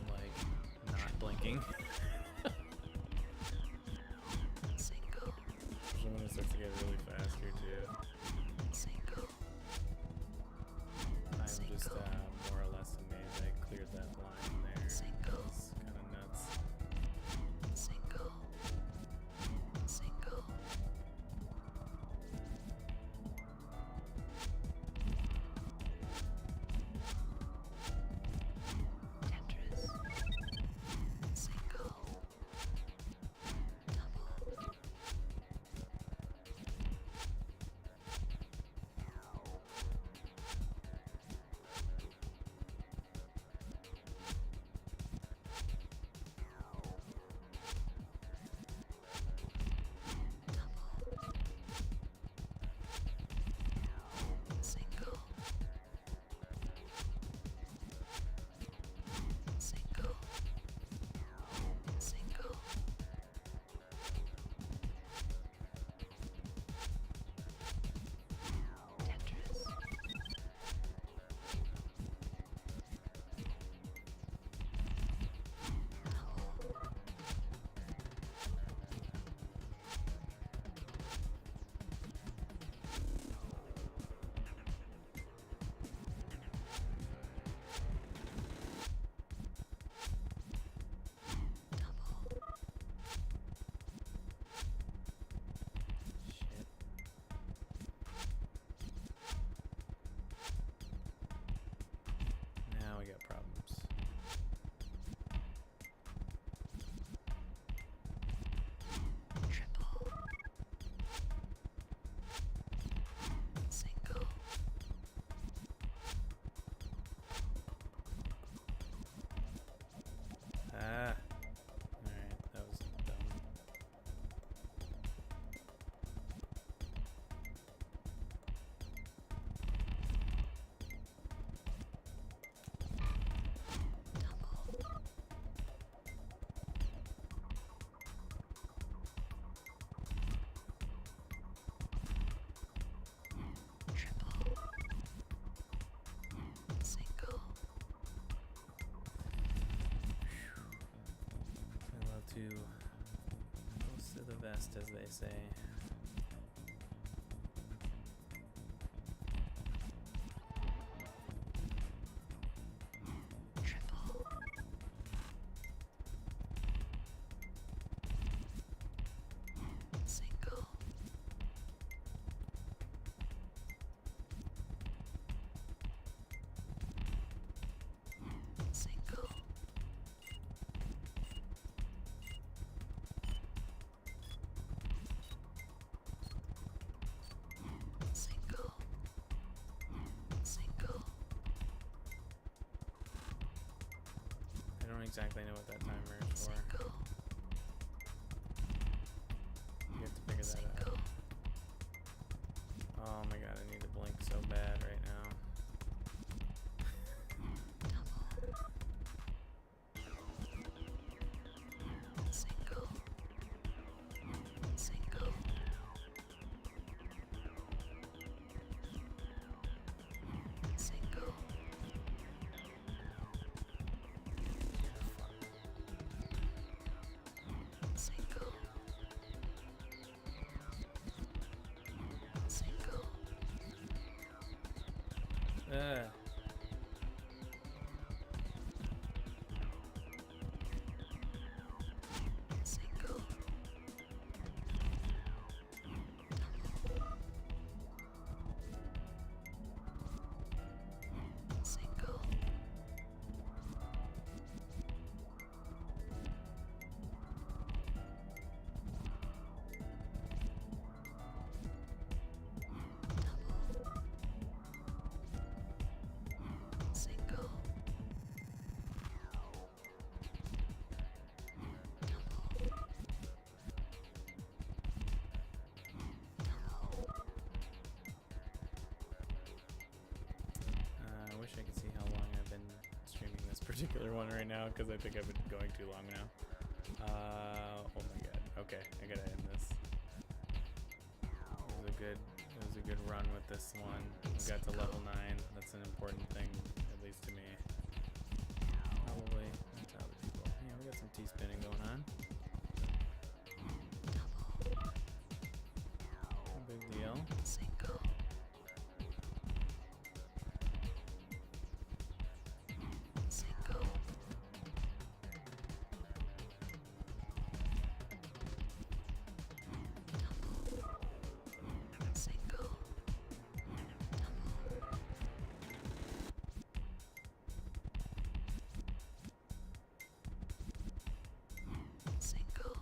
like, not blinking. Single. Especially when it starts to get really fast here, too. Single. I'm just more or less amazed I cleared that line there. Single. That's kind of nuts. Single. Single. Tetris. Single. Double. Single. Single. Single. Tetris. Shit. Now we got problems. Triple. Single. Ah. Alright, that was dumb. Double. Triple. Single. Hello to close to the vest, as they say. Triple. Single. Single. Single. Single. I don't exactly know what that timer is for. Single. You have to figure that out. Single. Oh my god, I need to blink so bad right now. Double. Single. Single. Single. Single. Single. Ugh. Single. Single. Single. I wish I could see how long I've been streaming this particular one right now, because I think I've been going too long now. Oh my god. Okay, I gotta end this. It was a good run with this one. We got to level 9. That's an important thing, at least to me. Probably not to other people. Yeah, we got some T-spinning going on. No big deal. Single. Single. Single. Single.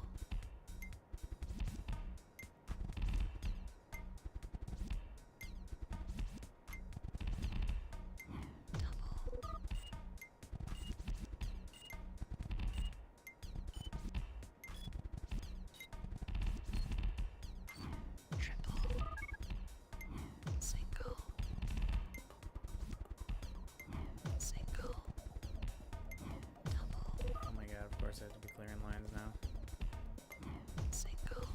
Triple. Single. Single. Double. Oh my god, of course I have to be clearing lines now. Single.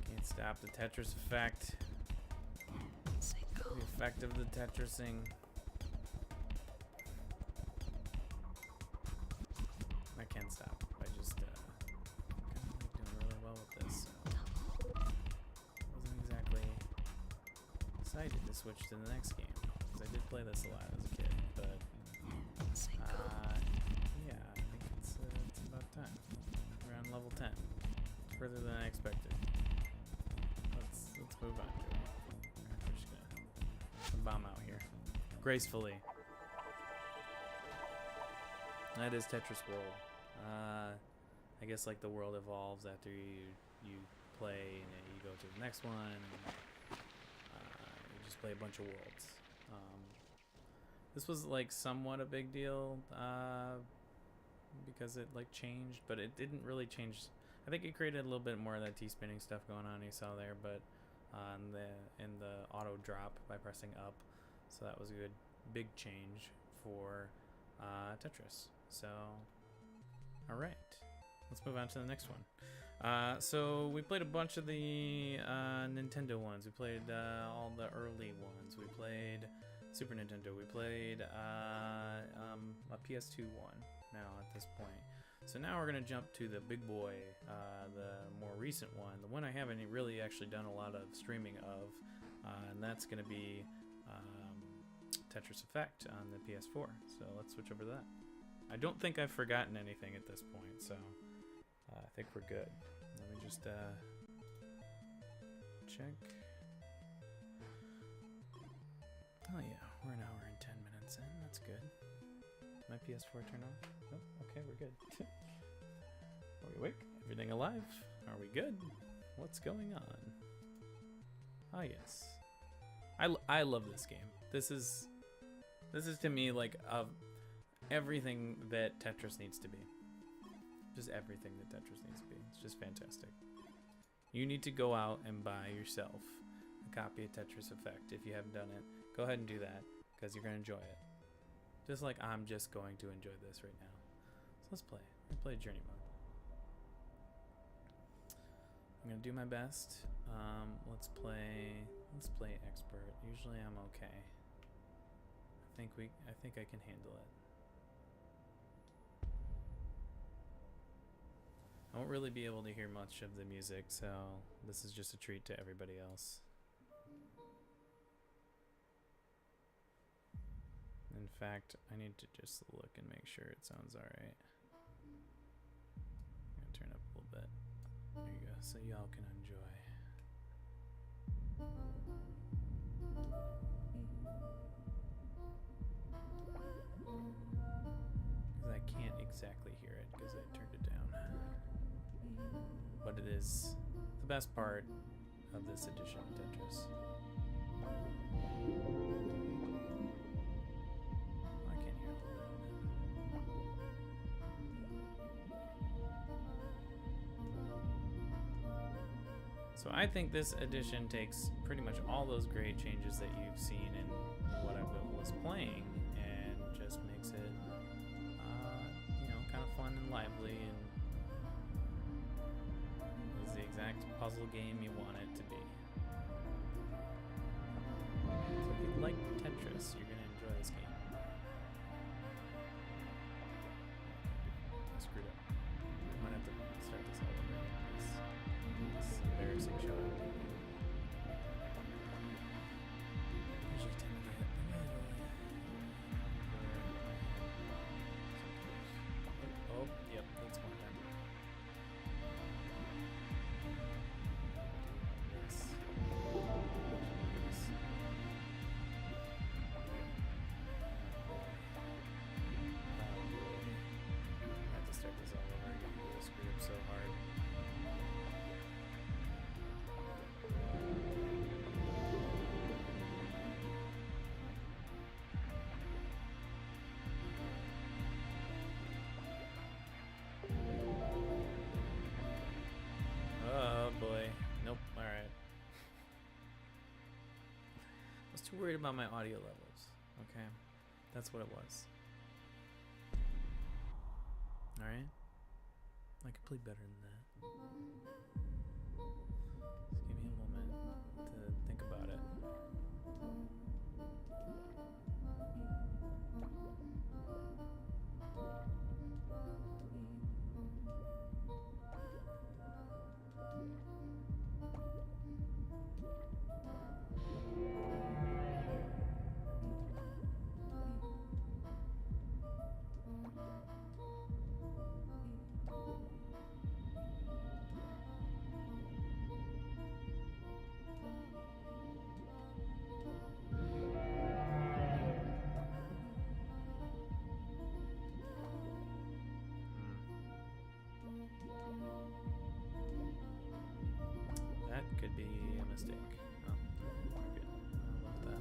Can't stop the Tetris effect. Single. The effect of the Tetrising. I can't stop. I just kind of like doing really well with this. So wasn't exactly excited to switch to the next game because I did play this a lot as a kid, but yeah, I think it's about time. We're on level 10. It's further than I expected. Let's move on to it. We're just gonna bomb out here gracefully. That is Tetris World. I guess like the world evolves after you play, and then you go to the next one. And, you just play a bunch of worlds. This was like somewhat a big deal because it like changed, but it didn't really change. I think it created a little bit more of that T-spinning stuff going on you saw there, but in the auto drop by pressing up, so that was a good big change for Tetris. So all right, let's move on to the next one. So we played a bunch of the Nintendo ones. We played all the early ones. We played Super Nintendo. We played a PS2 one now at this point. So now we're going to jump to the big boy, the more recent one, the one I haven't really actually done a lot of streaming of, and that's going to be Tetris Effect on the PS4. So let's switch over to that. I don't think I've forgotten anything at this point, so I think we're good. Let me just check. Oh yeah, we're an hour and 10 minutes in. That's good. Did my PS4 turn on? No? Okay, we're good. Are we awake? Everything alive? Are we good? What's going on? Ah yes. I love this game. This is to me like everything that Tetris needs to be. Just everything that Tetris needs to be. It's just fantastic. You need to go out and buy yourself a copy of Tetris Effect if you haven't done it. Go ahead and do that because you're going to enjoy it. Just like I'm just going to enjoy this right now. So let's play. We're going to play Journey Mode. I'm going to do my best. Let's play Expert. Usually I'm okay. I think I can handle it. I won't really be able to hear much of the music, so this is just a treat to everybody else. In fact, I need to just look and make sure it sounds alright. I'm gonna turn up a little bit. There you go, so y'all can enjoy. Because I can't exactly hear it because I turned it down. But it is the best part of this edition of Tetris. I can't hear it. So I think this edition takes pretty much all those great changes that you've seen in what I was playing and just makes it, kind of fun and lively, and is the exact puzzle game you want it to be. just worried about my audio levels. Okay, that's what it was. All right, I could play better than that. Just give me a moment to think about it. That could be a mistake. Oh, we're good. I love that.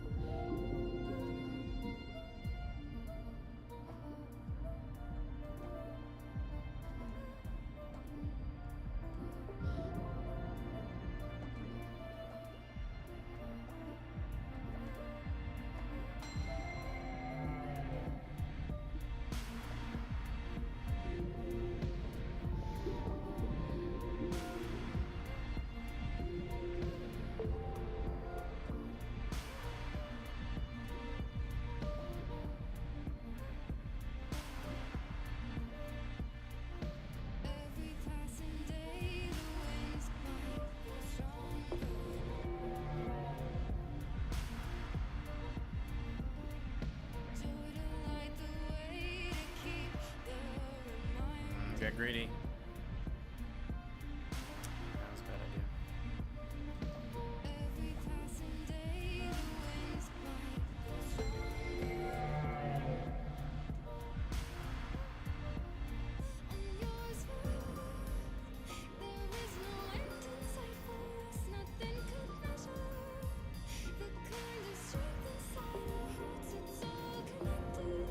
Every passing day, the winds might grow stronger. Joy to light the way to keep the reminder. Get greedy. That was a bad idea. Every passing day, the winds might grow stronger. I'm yours forever. There is no end in sight for us. Nothing could measure the kind of strength inside our hearts. It's all connected.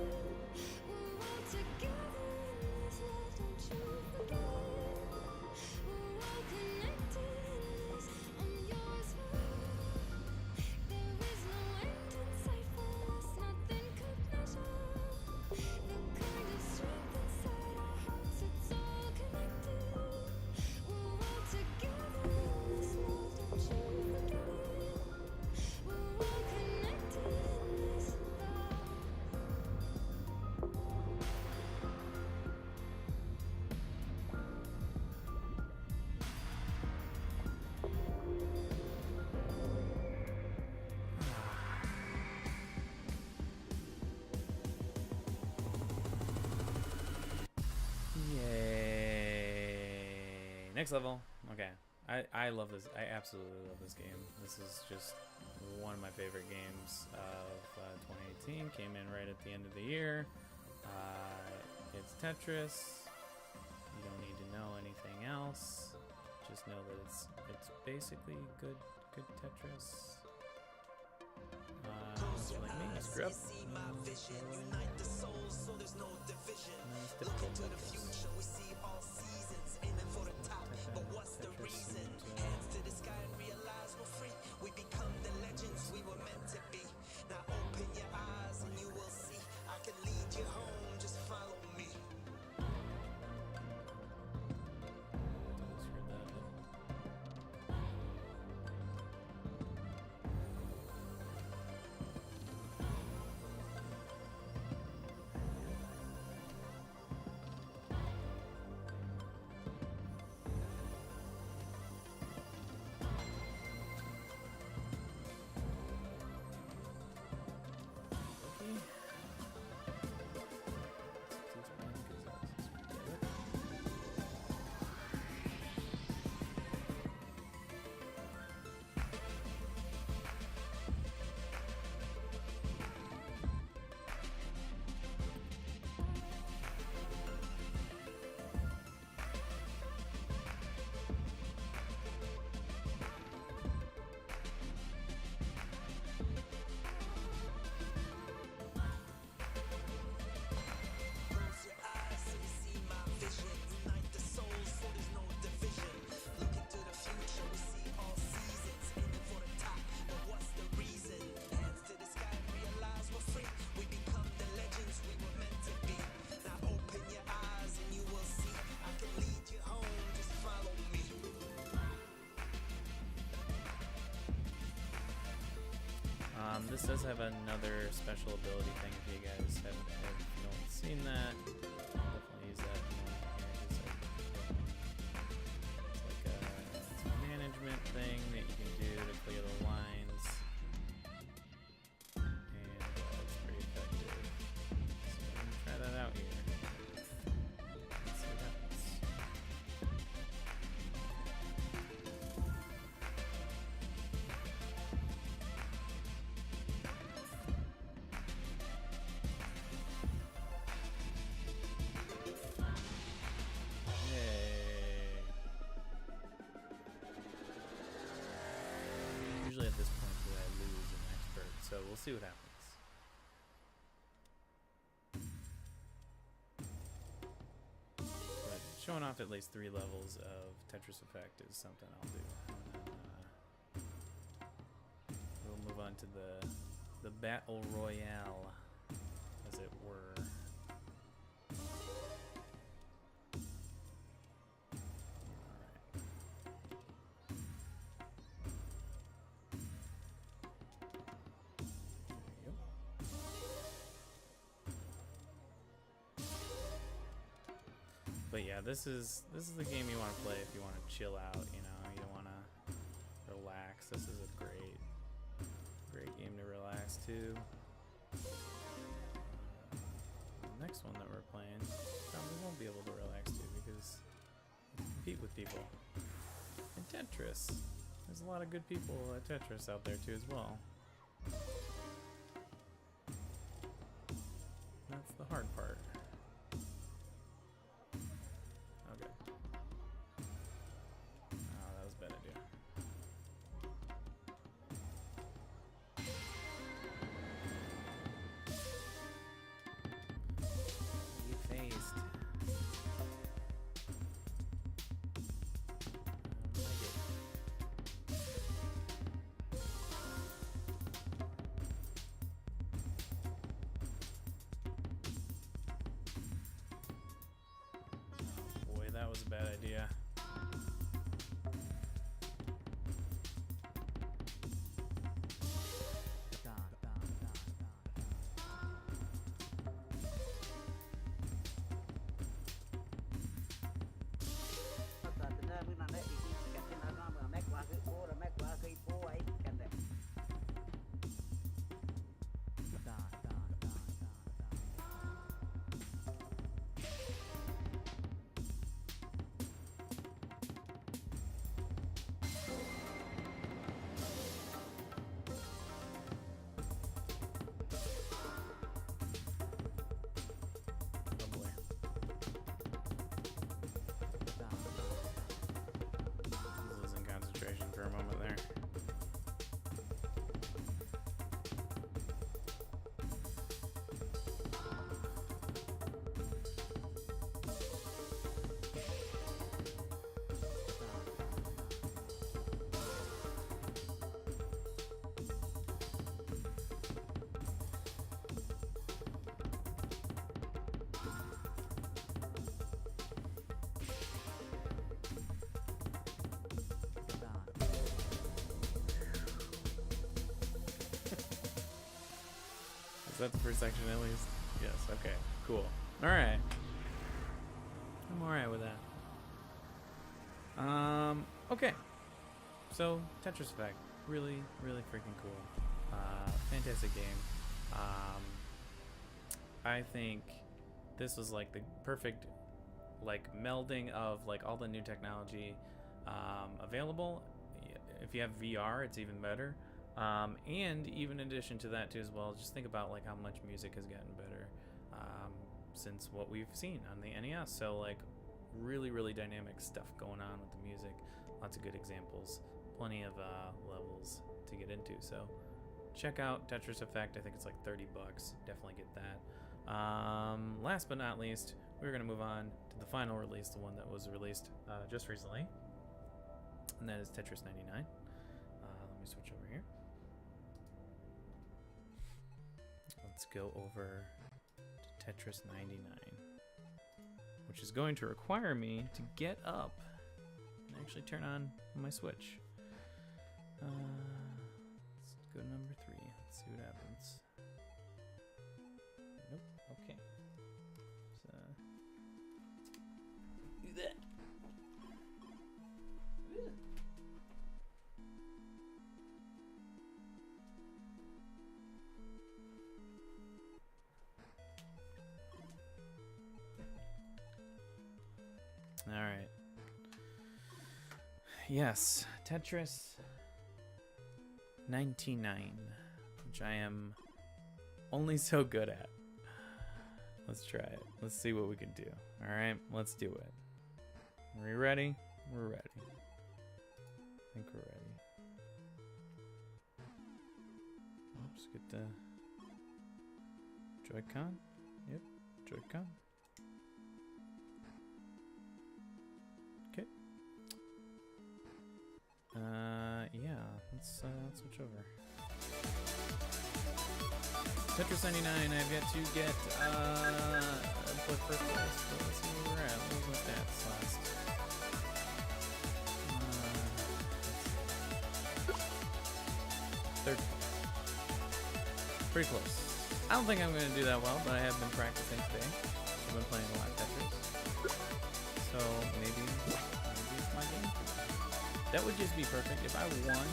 We're all together in this love. Don't you forget it. We're all connected in this. I'm yours forever. There is no end in sight for us. Nothing could measure the kind of strength inside our hearts. It's all connected. We're all together in this love. Don't you forget it. We're all connected in this love. Yay! Next level. Okay. I love this. I absolutely love this game. This is just one of my favorite games of 2018. Came in right at the end of the year. It's Tetris. You don't need to know anything else. Just know that it's basically good Tetris. If you're like me, screw up. And then it's difficult Tetris. This does have another special ability thing. If you guys haven't no one's seen that, I'll definitely use that in one here. It's a management thing that you can do to clear the lines, and it's pretty effective. So I'm gonna try that out here. Let's see what happens. Usually at this point do I lose an expert, so we'll see what happens. But showing off at least 3 levels of Tetris Effect is something I'll do. And then, we'll move on to the Battle Royale, as it were. But yeah, this is the game you want to play if you want to chill out. You know, you want to relax. This is a great game to relax to. The next one that we're playing probably won't be able to relax to because you compete with people. And Tetris, there's a lot of good people at Tetris out there too as well. That's the hard part. Okay. Oh, that was a bad idea. You phased. I don't like it. Boy, that was a bad idea. Oh boy. Losing concentration for a moment there. Is that the first section at least? Yes, okay, cool. Alright. I'm alright with that. Okay. So, Tetris Effect. Really, really freaking cool. Fantastic game. I think this was like the perfect like melding of like all the new technology available. If you have VR, it's even better. And even in addition to that too as well, just think about like how much music has gotten better since what we've seen on the NES. So like really, really dynamic stuff going on with the music. Lots of good examples. Plenty of levels to get into. So check out Tetris Effect. I think it's like $30. Definitely get that. Last but not least, we're going to move on to the final release, the one that was released just recently. And that is Tetris 99. Let me switch over here. Let's go over to Tetris 99, which is going to require me to get up and actually turn on my Switch. Let's go to number 3. Let's see what happens. Nope. Okay. So do that. All right. Yes, Tetris 99, which I am only so good at. Let's try it. Let's see what we can do. All right, let's do it. Are we ready? We're ready. I think we're ready. Oops, get the Joy-Con. Yep, Joy-Con. Okay. Yeah, let's switch over. Tetris 99, I've yet to get for first place, so let's see where we're at. What was that last? Third place. Pretty close. I don't think I'm going to do that well, but I have been practicing today. I've been playing a lot of Tetris. So maybe it's my game today. That would just be perfect if I won.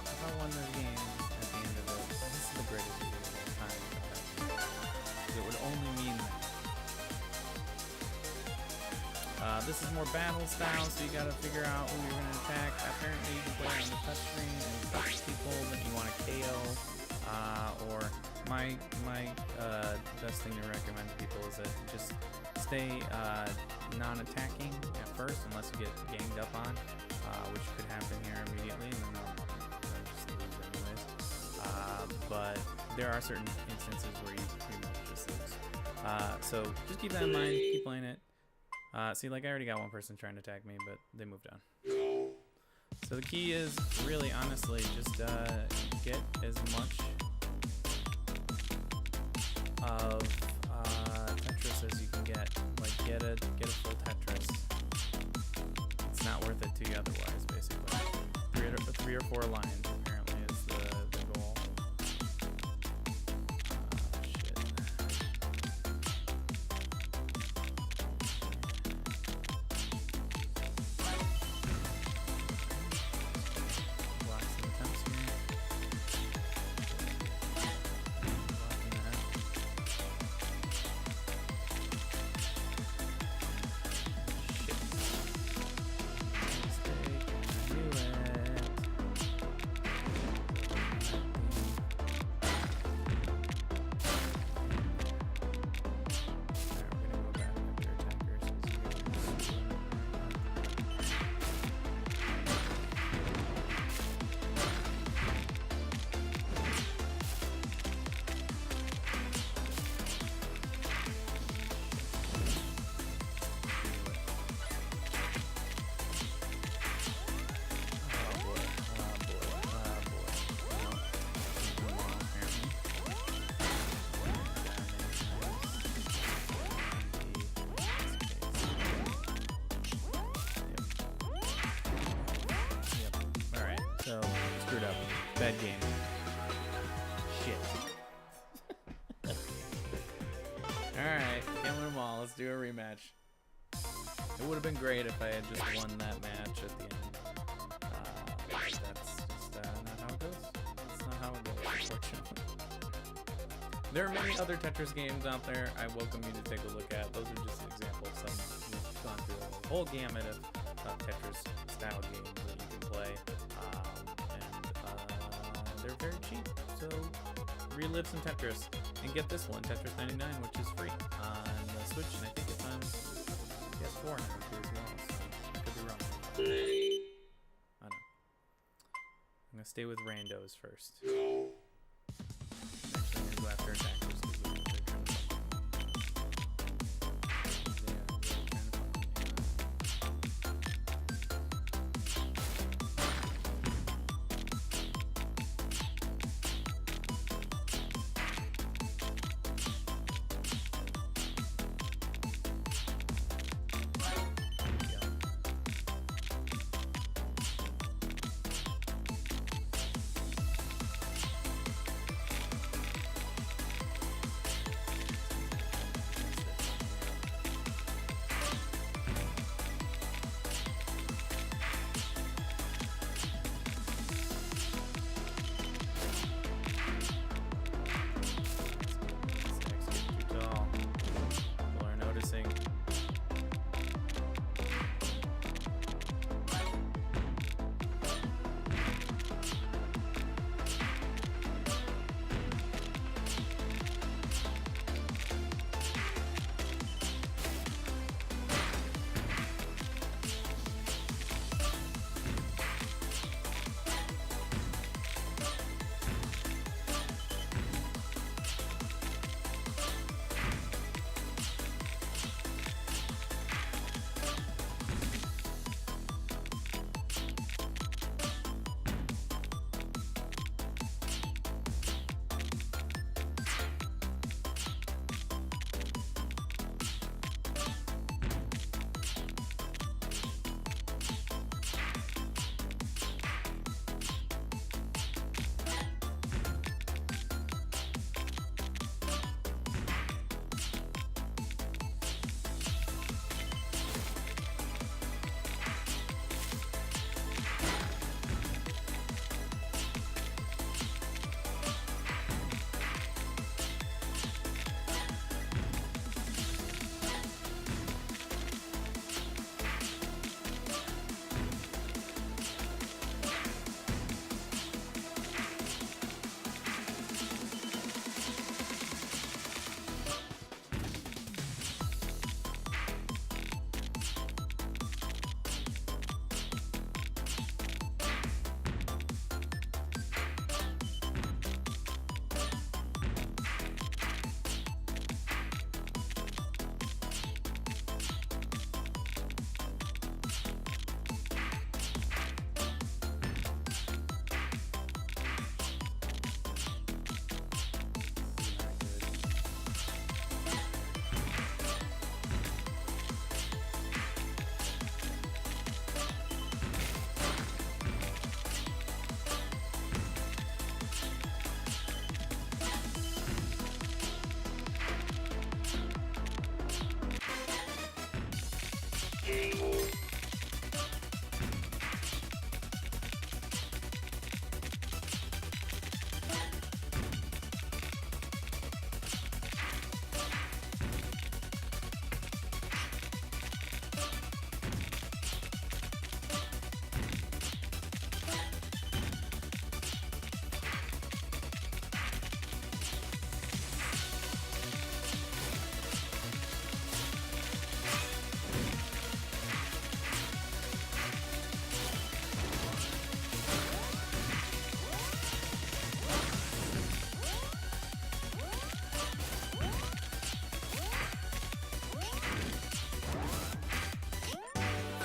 If I won the game at the end of it, this is the greatest video of all time. It would only mean that. This is more battle style, so you gotta figure out who you're gonna attack. Apparently you can play on the touchscreen and touch people that you want to KO. Or my best thing to recommend to people is that just stay non-attacking at first, unless you get ganged up on, which could happen here immediately, and then they'll just lose anyways. But there are certain instances where you pretty much just lose. So just keep that in mind. Keep playing it. See, like I already got one person trying to attack me, but they moved on. So the key is really, honestly, just get as much of Tetris as you can get. Like get a full Tetris. It's not worth it to you otherwise, basically. 3 or 4 lines apparently is the goal. Shit. Blocks and attempts here. Blocking that. So, screwed up. Bad game. Shit. Alright, can't win them all. Let's do a rematch. It would have been great if I had just won that match at the end. But that's just not how it goes. That's not how it goes, unfortunately. There are many other Tetris games out there I welcome you to take a look at. Those are just an example of some. We've gone through a whole gamut of Tetris style games that you can play. They're very cheap, so relive some Tetris and get this one, Tetris 99, which is free on the Switch, and I think it's on PS4 now too as well, so I could be wrong. I don't know. I'm gonna stay with randos first. Actually, I'm gonna go after attackers because they're trying to fuck with me.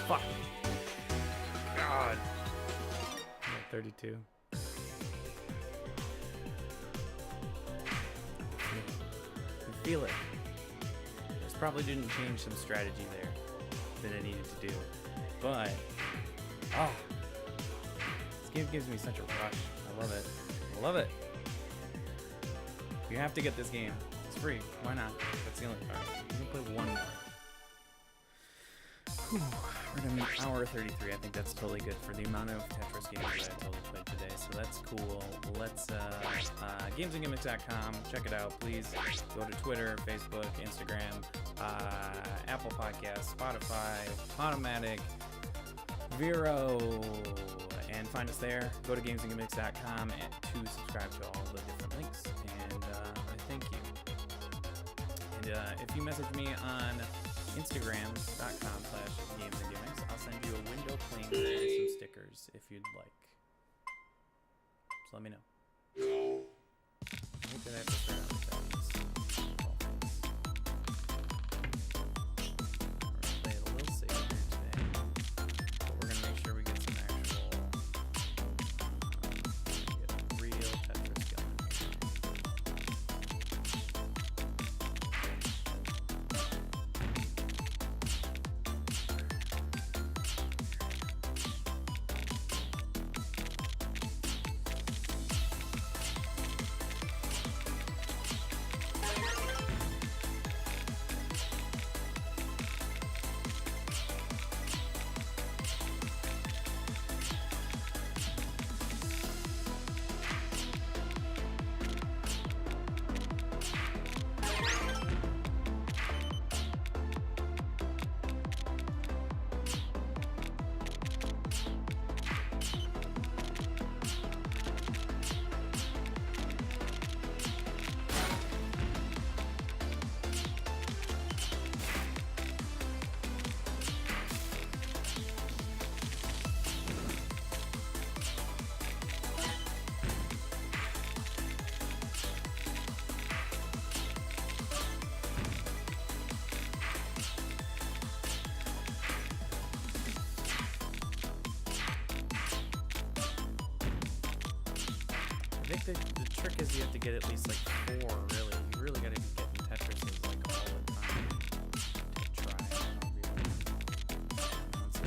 Fuck. God. 32. You feel it. This probably didn't change some strategy there that I needed to do. But, oh, this game gives me such a rush. I love it. I love it. You have to get this game. It's free. Why not? That's the only part. You can play one more. Whew. We're at an hour 33. I think that's totally good for the amount of Tetris games that I totally played today. So that's cool. Let's gamesandgimmicks.com. Check it out. Please go to Twitter, Facebook, Instagram, Apple Podcasts, Spotify, Automatic, Vero, and find us there. Go to gamesandgimmicks.com to subscribe to all the different links. And I thank you. And if you message me on Instagram.com/gamesandgimmicks, I'll send you a window cling and some stickers if you'd like. So let me know. What did I have to start out with that? We're gonna play it a little safer today, but we're gonna make sure we get some actual, get a real Tetris going here. I think the trick is you have to get at least like 4, really. You really gotta be getting Tetrises like all the time to try. That's it.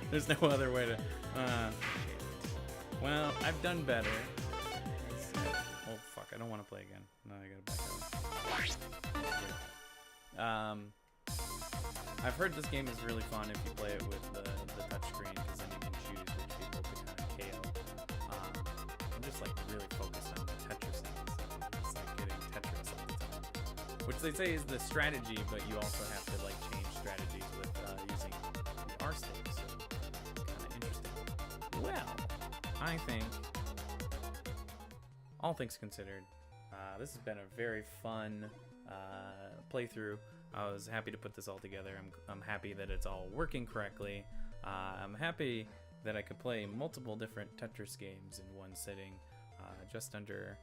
There's no other way to. Well, I've done better. Oh fuck! I don't want to play again. No, I gotta back up. I've heard this game is really fun if you play it with the touch screen, because then you can choose which people to kind of KO. I'm just like really focused on the Tetris thing. It's like getting Tetris all the time, which they say is the strategy, but you also have to like change strategies with using the R stick. So kind of interesting. Well, I think, all things considered, this has been a very fun playthrough. I was happy to put this all together. I'm happy that it's all working correctly. I'm happy that I could play multiple different Tetris games in one sitting, just under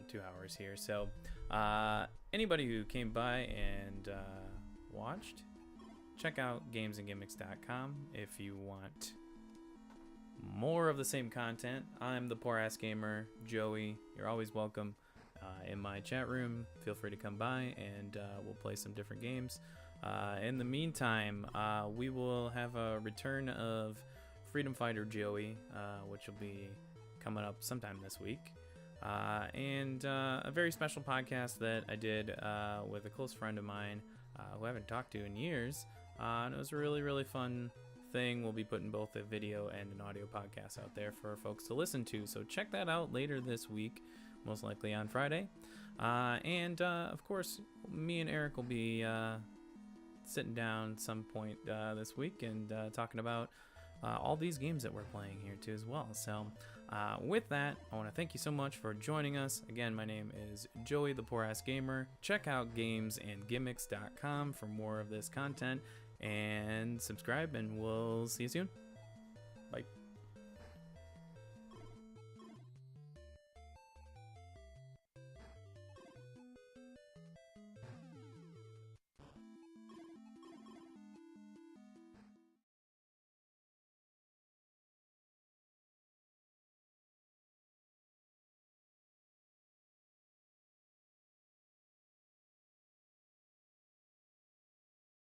2 hours here. So anybody who came by and watched, check out gamesandgimmicks.com if you want more of the same content. I'm the Poor Ass Gamer, Joey. You're always welcome in my chat room. Feel free to come by and we'll play some different games. In the meantime, we will have a return of Freedom Fighter Joey, which will be coming up sometime this week. And a very special podcast that I did with a close friend of mine who I haven't talked to in years. And it was a really, really fun thing. We'll be putting both a video and an audio podcast out there for folks to listen to. So check that out later this week, most likely on Friday. And of course, me and Eric will be sitting down some point this week and talking about all these games that we're playing here too as well. So with that, I want to thank you so much for joining us. Again, my name is Joey the Poor Ass Gamer. Check out gamesandgimmicks.com for more of this content, and subscribe, and we'll see you soon.